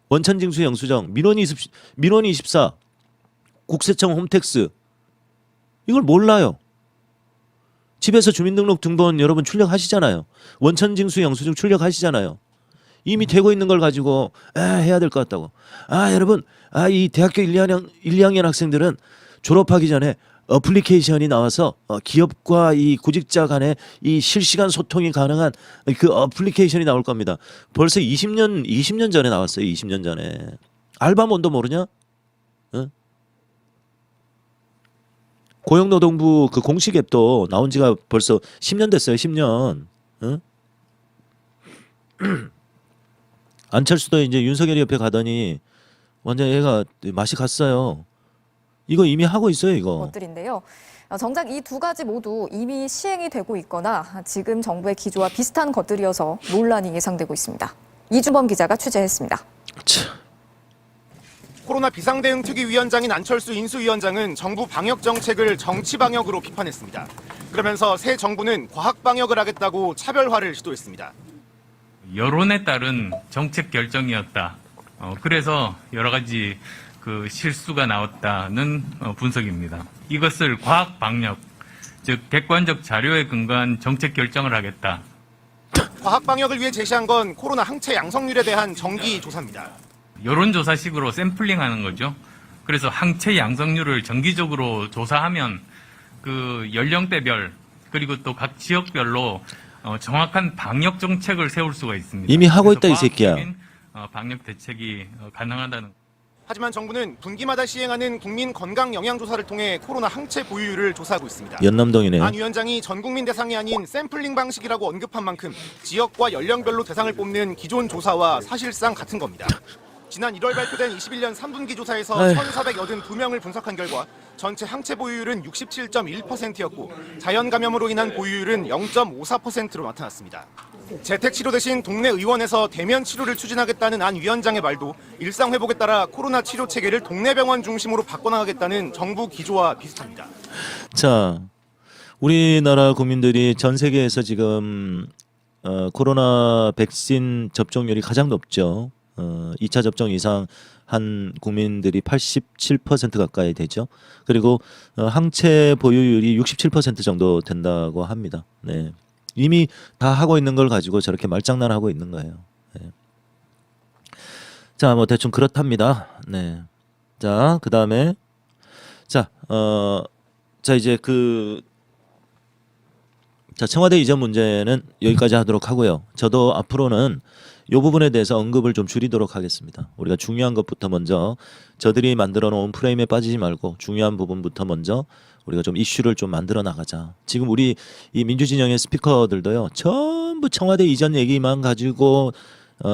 원천징수 영수증, 민원 24, 국세청 홈택스 이걸 몰라요. 집에서 주민등록 등본 여러분 출력하시잖아요. 원천징수 영수증 출력하시잖아요. 이미 되고 있는 걸 가지고 해야 될 것 같다고. 여러분 이 대학교 1, 2학년 학생들은 졸업하기 전에 어플리케이션이 나와서 기업과 이 구직자 간의 이 실시간 소통이 가능한 그 어플리케이션이 나올 겁니다. 벌써 20년 전에 나왔어요. 20년 전에. 알바몬도 모르냐? 어? 고용노동부 그 공식 앱도 나온 지가 벌써 10년 됐어요. 10년. 어? 안철수도 이제 윤석열 옆에 가더니 완전 얘가 맛이 갔어요. 이거 이미 하고 있어요, 이거. 것들인데요. 정작 이 두 가지 모두 이미 시행이 되고 있거나 지금 정부의 기조와 비슷한 것들이어서 논란이 예상되고 있습니다. 이주범 기자가 취재했습니다. 코로나 비상대응특위위원장인 안철수 인수위원장은 정부 방역 정책을 정치 방역으로 비판했습니다. 그러면서 새 정부는 과학 방역을 하겠다고 차별화를 시도했습니다. 여론에 따른 정책 결정이었다. 그래서 여러 가지 그 실수가 나왔다는 분석입니다. 이것을 과학 방역, 즉 객관적 자료에 근거한 정책 결정을 하겠다. 과학 방역을 위해 제시한 건 코로나 항체 양성률에 대한 정기 조사입니다. 여론조사식으로 샘플링하는 거죠. 그래서 항체 양성률을 정기적으로 조사하면 그 연령대별 그리고 또 각 지역별로 정확한 방역 정책을 세울 수가 있습니다. 이미 하고 있다 이 새끼야. 방역 대책이 가능하다는. 하지만 정부는 분기마다 시행하는 국민 건강 영양 조사를 통해 코로나 항체 보유율을 조사하고 있습니다. 연남동이네요. 안 위원장이 전 국민 대상이 아닌 샘플링 방식이라고 언급한 만큼 지역과 연령별로 대상을 뽑는 기존 조사와 사실상 같은 겁니다. 지난 1월 발표된 21년 3분기 조사에서 1,482명을 분석한 결과 전체 항체 보유율은 67.1%였고 자연 감염으로 인한 보유율은 0.54%로 나타났습니다. 재택 치료 대신 동네 의원에서 대면 치료를 추진하겠다는 안 위원장의 말도 일상 회복에 따라 코로나 치료 체계를 동네 병원 중심으로 바꿔나가겠다는 정부 기조와 비슷합니다. 자, 우리나라 국민들이 전 세계에서 지금 코로나 백신 접종률이 가장 높죠. 2차 접종 이상 한 국민들이 87% 가까이 되죠. 그리고 항체 보유율이 67% 정도 된다고 합니다. 네. 이미 다 하고 있는 걸 가지고 저렇게 말장난하고 있는 거예요. 네. 자, 뭐 대충 그렇답니다. 네. 자, 그다음에 자, 이제 청와대 이전 문제는 여기까지 하도록 하고요. 저도 앞으로는 이 부분에 대해서 언급을 좀 줄이도록 하겠습니다. 우리가 중요한 것부터 먼저 저들이 만들어 놓은 프레임에 빠지지 말고 중요한 부분부터 먼저 우리가 좀 이슈를 좀 만들어 나가자. 지금 우리 이 민주진영의 스피커들도요, 전부 청와대 이전 얘기만 가지고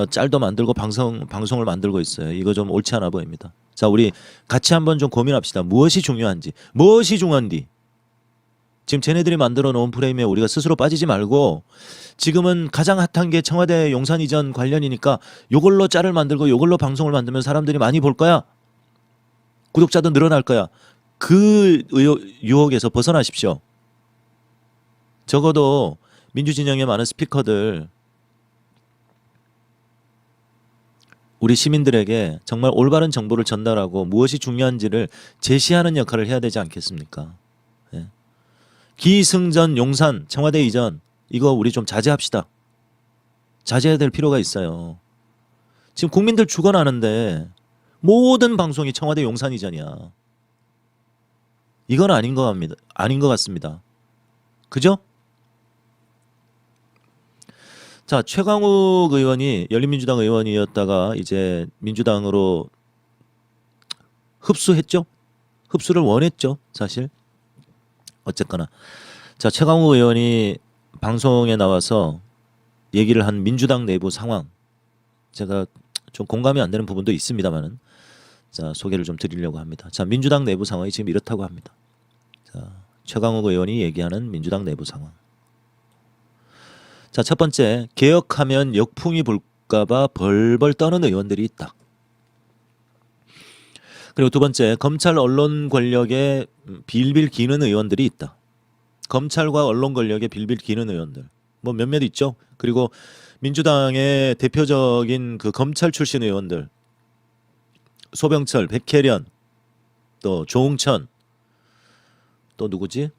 짤도 만들고 방송을 만들고 있어요. 이거 좀 옳지 않아 보입니다. 자, 우리 같이 한번 좀 고민합시다. 무엇이 중요한지, 무엇이 중요한지. 지금 쟤네들이 만들어 놓은 프레임에 우리가 스스로 빠지지 말고 지금은 가장 핫한 게 청와대 용산 이전 관련이니까 요걸로 짤을 만들고 요걸로 방송을 만들면 사람들이 많이 볼 거야. 구독자도 늘어날 거야. 그 유혹에서 벗어나십시오. 적어도 민주진영의 많은 스피커들 우리 시민들에게 정말 올바른 정보를 전달하고 무엇이 중요한지를 제시하는 역할을 해야 되지 않겠습니까? 예. 기승전 용산 청와대 이전 이거 우리 좀 자제합시다. 자제해야 될 필요가 있어요. 지금 국민들 죽어나는데 모든 방송이 청와대 용산 이전이야. 이건 아닌 것 같습니다. 그죠? 자, 최강욱 의원이 열린민주당 의원이었다가 이제 민주당으로 흡수했죠? 흡수를 원했죠, 사실. 어쨌거나. 자, 최강욱 의원이 방송에 나와서 얘기를 한 민주당 내부 상황. 제가 좀 공감이 안 되는 부분도 있습니다만은 자, 소개를 좀 드리려고 합니다. 자, 민주당 내부 상황이 지금 이렇다고 합니다. 자, 최강욱 의원이 얘기하는 민주당 내부 상황. 자, 첫 번째, 개혁하면 역풍이 불까봐 벌벌 떠는 의원들이 있다. 그리고 두 번째, 검찰 언론 권력에 빌빌 기는 의원들이 있다. 검찰과 언론 권력에 빌빌 기는 의원들 뭐 몇몇 있죠. 그리고 민주당의 대표적인 그 검찰 출신 의원들 소병철, 백혜련, 또 조홍천, 또 누구지?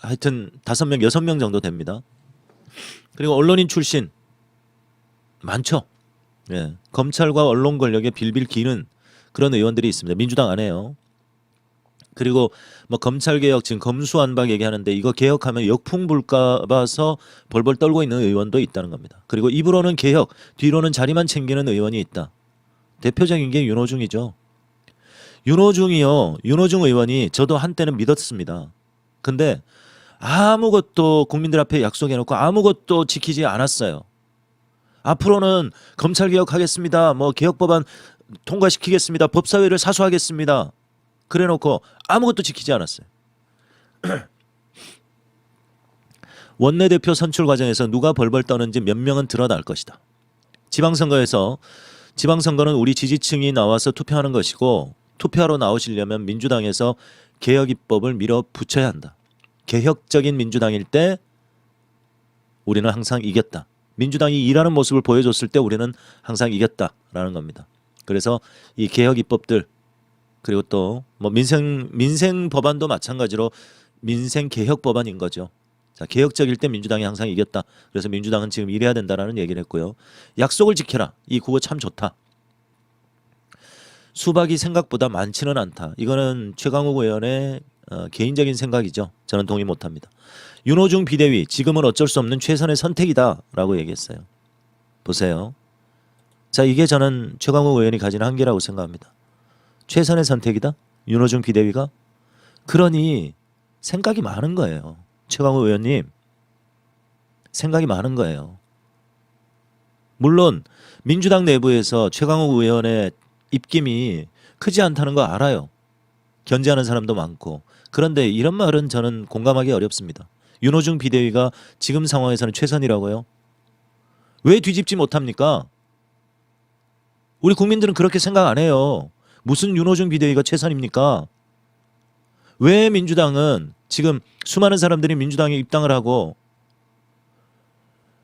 하여튼 5명, 6명 정도 됩니다. 그리고 언론인 출신 많죠. 예, 검찰과 언론 권력에 빌빌 기는 그런 의원들이 있습니다. 민주당 안에요. 그리고 뭐 검찰개혁 지금 검수완박 얘기하는데 이거 개혁하면 역풍 불까 봐서 벌벌 떨고 있는 의원도 있다는 겁니다. 그리고 입으로는 개혁, 뒤로는 자리만 챙기는 의원이 있다. 대표적인 게 윤호중이죠. 윤호중이요. 윤호중 의원이 저도 한때는 믿었습니다. 근데 아무것도 국민들 앞에 약속해놓고 아무것도 지키지 않았어요. 앞으로는 검찰개혁하겠습니다. 뭐 개혁법안 통과시키겠습니다. 법사위를 사수하겠습니다. 그래놓고 아무것도 지키지 않았어요. 원내대표 선출 과정에서 누가 벌벌 떠는지 몇 명은 드러날 것이다. 지방선거는 우리 지지층이 나와서 투표하는 것이고 투표하러 나오시려면 민주당에서 개혁 입법을 밀어붙여야 한다. 개혁적인 민주당일 때 우리는 항상 이겼다. 민주당이 일하는 모습을 보여줬을 때 우리는 항상 이겼다라는 겁니다. 그래서 이 개혁 입법들 그리고 또 뭐 민생 법안도 마찬가지로 민생 개혁 법안인 거죠. 자, 개혁적일 때 민주당이 항상 이겼다. 그래서 민주당은 지금 이래야 된다라는 얘기를 했고요. 약속을 지켜라. 이 구호 참 좋다. 수박이 생각보다 많지는 않다. 이거는 최강욱 의원의 개인적인 생각이죠. 저는 동의 못합니다. 윤호중 비대위 지금은 어쩔 수 없는 최선의 선택이다라고 얘기했어요. 보세요. 자, 이게 저는 최강욱 의원이 가진 한계라고 생각합니다. 최선의 선택이다? 윤호중 비대위가? 그러니 생각이 많은 거예요. 최강욱 의원님. 생각이 많은 거예요. 물론 민주당 내부에서 최강욱 의원의 입김이 크지 않다는 거 알아요. 견제하는 사람도 많고. 그런데 이런 말은 저는 공감하기 어렵습니다. 윤호중 비대위가 지금 상황에서는 최선이라고요? 왜 뒤집지 못합니까? 우리 국민들은 그렇게 생각 안 해요. 무슨 윤호중 비대위가 최선입니까? 왜 민주당은 지금 수많은 사람들이 민주당에 입당을 하고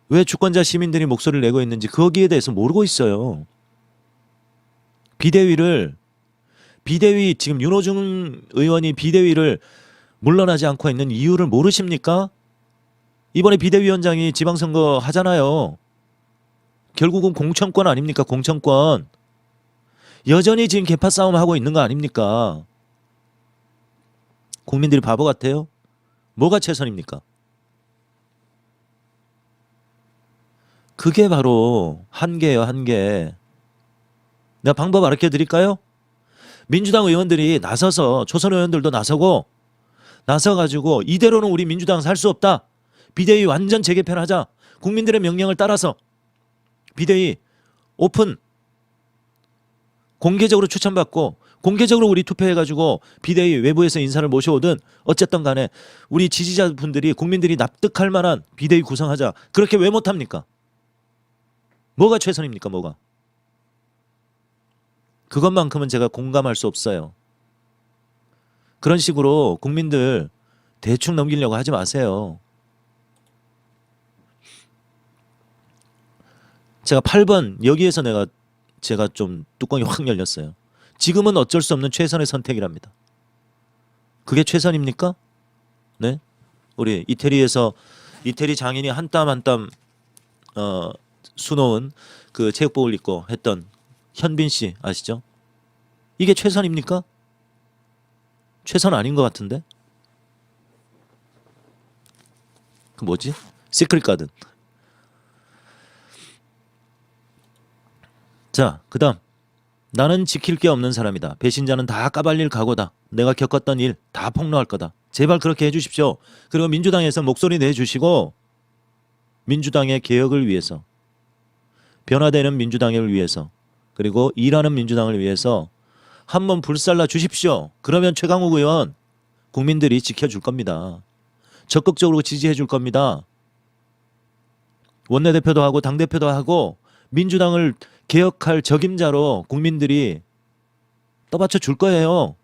왜 주권자 시민들이 목소리를 내고 있는지 거기에 대해서 모르고 있어요. 비대위 지금 윤호중 의원이 비대위를 물러나지 않고 있는 이유를 모르십니까? 이번에 비대위원장이 지방선거 하잖아요. 결국은 공천권 아닙니까? 공천권. 여전히 지금 개파 싸움 하고 있는 거 아닙니까? 국민들이 바보 같아요? 뭐가 최선입니까? 그게 바로 한계예요, 한계. 내가 방법 알려 드릴까요? 민주당 의원들이 나서서, 초선 의원들도 나서가지고 이대로는 우리 민주당 살 수 없다. 비대위 완전 재개편하자. 국민들의 명령을 따라서 비대위 오픈, 공개적으로 추천받고 공개적으로 우리 투표해가지고 비대위 외부에서 인사를 모셔오든 어쨌든 간에 우리 지지자분들이, 국민들이 납득할 만한 비대위 구성하자. 그렇게 왜 못합니까? 뭐가 최선입니까? 뭐가? 그것만큼은 제가 공감할 수 없어요. 그런 식으로 국민들 대충 넘기려고 하지 마세요. 제가 8번 여기에서 제가 좀 뚜껑이 확 열렸어요. 지금은 어쩔 수 없는 최선의 선택이랍니다. 그게 최선입니까? 네? 우리 이태리 장인이 한 땀 한 땀 수놓은 그 체육복을 입고 했던 현빈 씨 아시죠? 이게 최선입니까? 최선 아닌 것 같은데? 그 뭐지? 시크릿 가든. 자, 그 다음. 나는 지킬 게 없는 사람이다. 배신자는 다 까발릴 각오다. 내가 겪었던 일 다 폭로할 거다. 제발 그렇게 해주십시오. 그리고 민주당에서 목소리 내주시고 민주당의 개혁을 위해서, 변화되는 민주당을 위해서, 그리고 일하는 민주당을 위해서 한번 불살라 주십시오. 그러면 최강욱 의원 국민들이 지켜줄 겁니다. 적극적으로 지지해 줄 겁니다. 원내대표도 하고 당대표도 하고 민주당을 개혁할 적임자로 국민들이 떠받쳐 줄 거예요.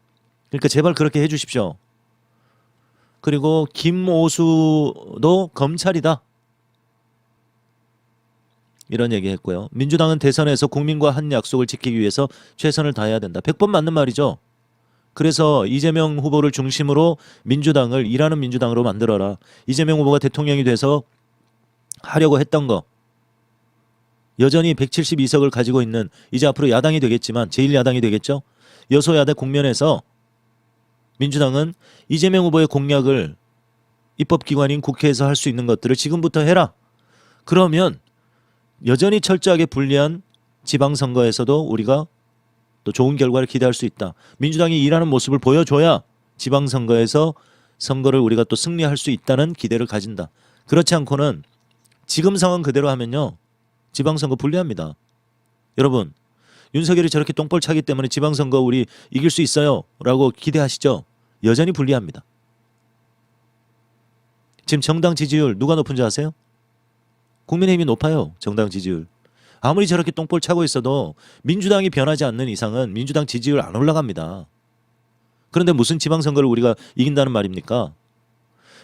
그러니까 제발 그렇게 해 주십시오. 그리고 김오수도 검찰이다. 이런 얘기 했고요. 민주당은 대선에서 국민과 한 약속을 지키기 위해서 최선을 다해야 된다. 100번 맞는 말이죠. 그래서 이재명 후보를 중심으로 민주당을 일하는 민주당으로 만들어라. 이재명 후보가 대통령이 돼서 하려고 했던 거, 여전히 172석을 가지고 있는, 이제 앞으로 야당이 되겠지만 제1야당이 되겠죠. 여소야대 국면에서 민주당은 이재명 후보의 공약을 입법기관인 국회에서 할 수 있는 것들을 지금부터 해라. 그러면 여전히 철저하게 불리한 지방선거에서도 우리가 또 좋은 결과를 기대할 수 있다. 민주당이 일하는 모습을 보여줘야 지방선거에서 선거를 우리가 또 승리할 수 있다는 기대를 가진다. 그렇지 않고는 지금 상황 그대로 하면요, 지방선거 불리합니다. 여러분, 윤석열이 저렇게 똥볼 차기 때문에 지방선거 우리 이길 수 있어요 라고 기대하시죠? 여전히 불리합니다. 지금 정당 지지율 누가 높은지 아세요? 국민의힘이 높아요. 정당 지지율. 아무리 저렇게 똥볼 차고 있어도 민주당이 변하지 않는 이상은 민주당 지지율 안 올라갑니다. 그런데 무슨 지방선거를 우리가 이긴다는 말입니까?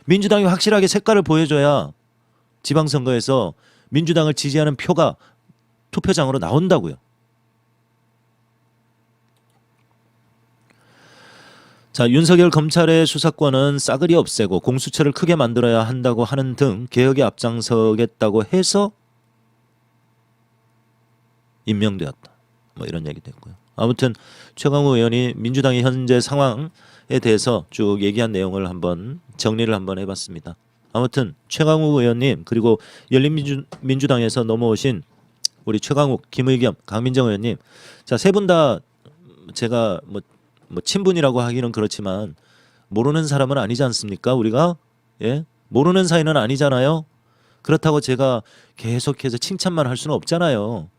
민주당이 확실하게 색깔을 보여줘야 지방선거에서 민주당을 지지하는 표가 투표장으로 나온다고요. 자, 윤석열 검찰의 수사권은 싸그리 없애고 공수처를 크게 만들어야 한다고 하는 등 개혁에 앞장서겠다고 해서 임명되었다. 뭐 이런 얘기도 했고요. 아무튼 최강욱 의원이 민주당의 현재 상황에 대해서 쭉 얘기한 내용을 한번 정리를 한번 해봤습니다. 아무튼 최강욱 의원님, 그리고 열린민주당에서 넘어오신 우리 최강욱, 김의겸, 강민정 의원님, 자, 세 분 다 제가 뭐 친분이라고 하기는 그렇지만 모르는 사람은 아니지 않습니까? 우리가 예? 모르는 사이는 아니잖아요. 그렇다고 제가 계속해서 칭찬만 할 수는 없잖아요.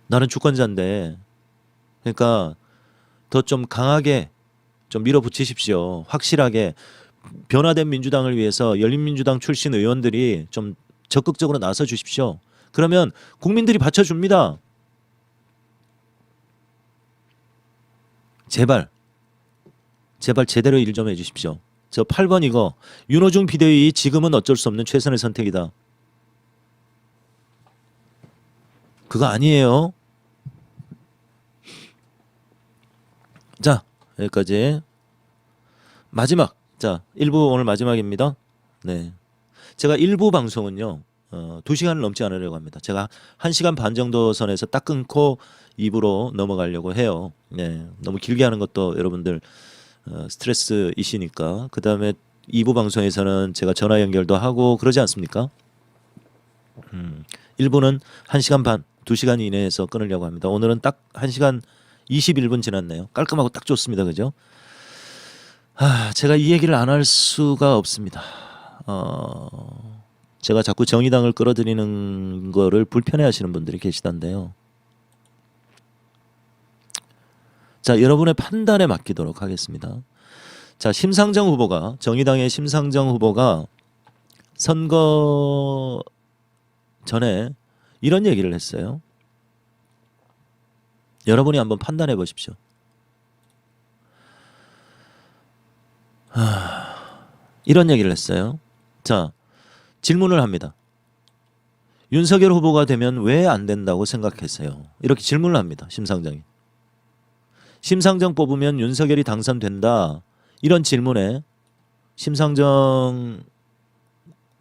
나는 주권자인데. 그러니까 더 좀 강하게 좀 밀어붙이십시오. 확실하게 변화된 민주당을 위해서 열린민주당 출신 의원들이 좀 적극적으로 나서 주십시오. 그러면 국민들이 받쳐줍니다. 제발 제대로 일 좀 해주십시오. 저 8번 이거 윤호중 비대위 지금은 어쩔 수 없는 최선의 선택이다. 그거 아니에요. 자, 여기까지. 마지막. 자, 1부 오늘 마지막입니다. 네. 제가 1부 방송은요. 2시간을 넘지 않으려고 합니다. 제가 1시간 반 정도 선에서 딱 끊고 2부로 넘어가려고 해요. 네. 너무 길게 하는 것도 여러분들 스트레스이시니까. 그다음에 2부 방송에서는 제가 전화 연결도 하고 그러지 않습니까? 1부는 1시간 반, 2시간 이내에서 끊으려고 합니다. 오늘은 딱 1시간 21분 지났네요. 깔끔하고 딱 좋습니다. 그죠? 제가 이 얘기를 안 할 수가 없습니다. 제가 자꾸 정의당을 끌어들이는 거를 불편해 하시는 분들이 계시던데요. 자, 여러분의 판단에 맡기도록 하겠습니다. 자, 심상정 후보가, 정의당의 심상정 후보가 선거 전에 이런 얘기를 했어요. 여러분이 한번 판단해 보십시오. 이런 얘기를 했어요. 자, 질문을 합니다. 윤석열 후보가 되면 왜 안 된다고 생각했어요? 이렇게 질문을 합니다. 심상정이. 심상정 뽑으면 윤석열이 당선된다. 이런 질문에 심상정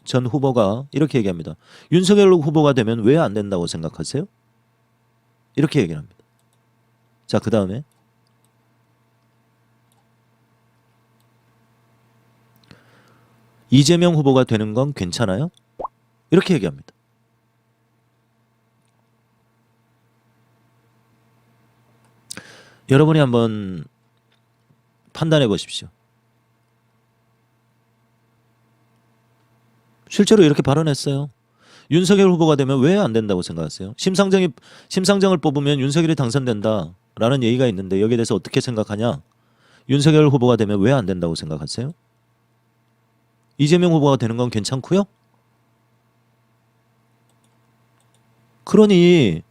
전 후보가 이렇게 얘기합니다. 윤석열 후보가 되면 왜 안 된다고 생각하세요? 이렇게 얘기를 합니다. 자, 그 다음에 이재명 후보가 되는 건 괜찮아요? 이렇게 얘기합니다. 여러분이 한번 판단해 보십시오. 실제로 이렇게 발언했어요. 윤석열 후보가 되면 왜 안 된다고 생각하세요? 심상정을 뽑으면 윤석열이 당선된다라는 얘기가 있는데 여기에 대해서 어떻게 생각하냐? 윤석열 후보가 되면 왜 안 된다고 생각하세요? 이재명 후보가 되는 건 괜찮고요? 그러니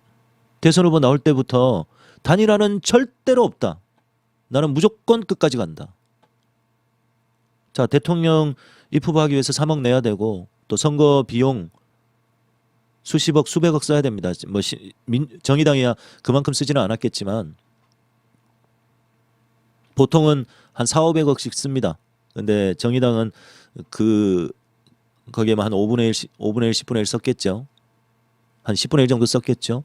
대선 후보 나올 때부터 단일화는 절대로 없다. 나는 무조건 끝까지 간다. 자, 대통령 입후보하기 위해서 3억 내야 되고 또 선거 비용 수십억 수백억 써야 됩니다. 뭐 정의당이야 그만큼 쓰지는 않았겠지만 보통은 한 4,500억씩 씁니다. 근데 정의당은 거기에만 한 5분의 1, 10분의 1 썼겠죠. 한 10분의 1 정도 썼겠죠.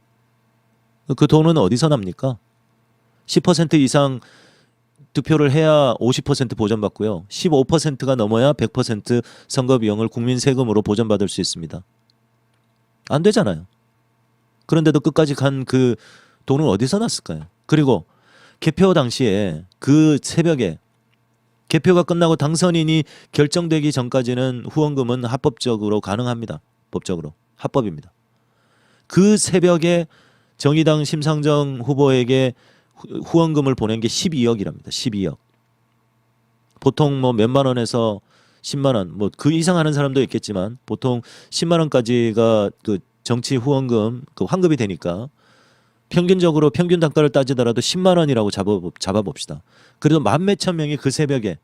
그 돈은 어디서 납니까? 10% 이상 득표를 해야 50% 보전받고요. 15%가 넘어야 100% 선거 비용을 국민 세금으로 보전받을 수 있습니다. 안 되잖아요. 그런데도 끝까지 간 그 돈은 어디서 났을까요? 그리고 개표 당시에 그 새벽에 개표가 끝나고 당선인이 결정되기 전까지는 후원금은 합법적으로 가능합니다. 법적으로. 합법입니다. 그 새벽에 정의당 심상정 후보에게 후원금을 보낸 게 12억이랍니다. 12억. 보통 뭐 몇만 원에서 10만 원, 뭐 그 이상 하는 사람도 있겠지만 보통 10만 원까지가 그 정치 후원금 그 환급이 되니까 평균적으로 평균 단가를 따지더라도 10만 원이라고 잡아봅시다. 그래도 만 몇천 명이 그 새벽에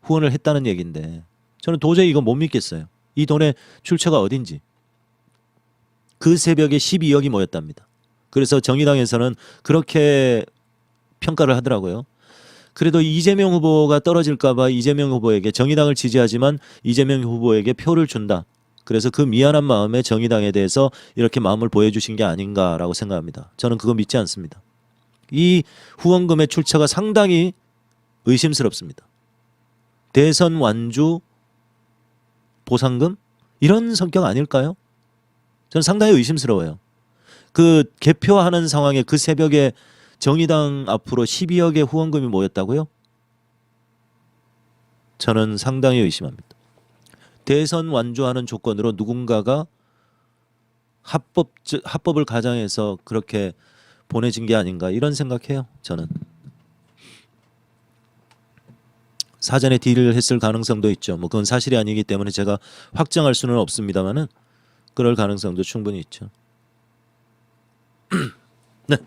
후원을 했다는 얘기인데 저는 도저히 이거 못 믿겠어요. 이 돈의 출처가 어딘지. 그 새벽에 12억이 모였답니다. 그래서 정의당에서는 그렇게 평가를 하더라고요. 그래도 이재명 후보가 떨어질까 봐 이재명 후보에게 정의당을 지지하지만 이재명 후보에게 표를 준다. 그래서 그 미안한 마음에 정의당에 대해서 이렇게 마음을 보여주신 게 아닌가라고 생각합니다. 저는 그거 믿지 않습니다. 이 후원금의 출처가 상당히 의심스럽습니다. 대선 완주 보상금? 이런 성격 아닐까요? 저는 상당히 의심스러워요. 그 개표하는 상황에 그 새벽에 정의당 앞으로 12억의 후원금이 모였다고요? 저는 상당히 의심합니다. 대선 완주하는 조건으로 누군가가 합법을 가장해서 그렇게 보내진 게 아닌가 이런 생각해요. 저는. 사전에 딜을 했을 가능성도 있죠. 뭐 그건 사실이 아니기 때문에 제가 확정할 수는 없습니다만은 그럴 가능성도 충분히 있죠. 네.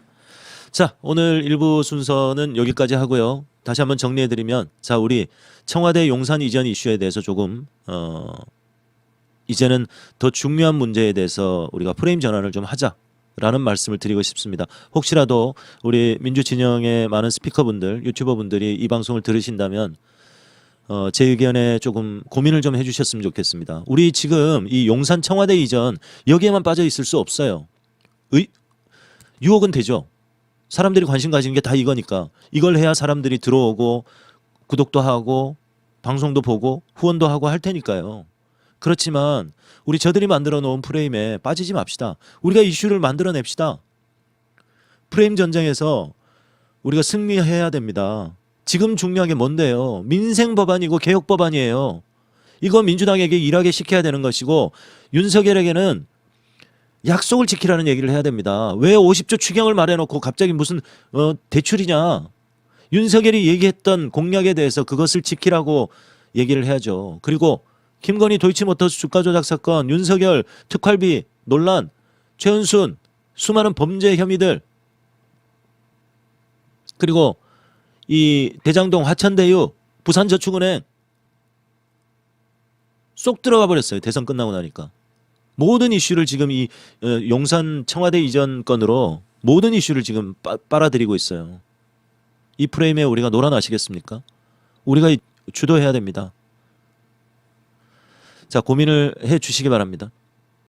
자, 오늘 1부 순서는 여기까지 하고요. 다시 한번 정리해드리면, 자, 우리 청와대 용산 이전 이슈에 대해서 조금 이제는 더 중요한 문제에 대해서 우리가 프레임 전환을 좀 하자라는 말씀을 드리고 싶습니다. 혹시라도 우리 민주진영의 많은 스피커분들, 유튜버분들이 이 방송을 들으신다면 제 의견에 조금 고민을 좀 해주셨으면 좋겠습니다. 우리 지금 이 용산 청와대 이전 여기에만 빠져 있을 수 없어요. 유혹은 되죠. 사람들이 관심 가지는 게 다 이거니까 이걸 해야 사람들이 들어오고 구독도 하고 방송도 보고 후원도 하고 할 테니까요. 그렇지만 우리 저들이 만들어 놓은 프레임에 빠지지 맙시다. 우리가 이슈를 만들어냅시다. 프레임 전쟁에서 우리가 승리해야 됩니다. 지금 중요한 게 뭔데요? 민생 법안이고 개혁 법안이에요. 이거 민주당에게 일하게 시켜야 되는 것이고 윤석열에게는 약속을 지키라는 얘기를 해야 됩니다. 왜 50조 추경을 말해놓고 갑자기 무슨 대출이냐. 윤석열이 얘기했던 공약에 대해서 그것을 지키라고 얘기를 해야죠. 그리고 김건희 도이치모터스 주가 조작 사건, 윤석열 특활비 논란, 최은순 수많은 범죄 혐의들, 그리고 이 대장동 화천대유 부산저축은행 쏙 들어가 버렸어요. 대선 끝나고 나니까. 모든 이슈를 지금 이 용산 청와대 이전 건으로 모든 이슈를 지금 빨아들이고 있어요. 이 프레임에 우리가 놀아나시겠습니까? 우리가 주도해야 됩니다. 자, 고민을 해 주시기 바랍니다.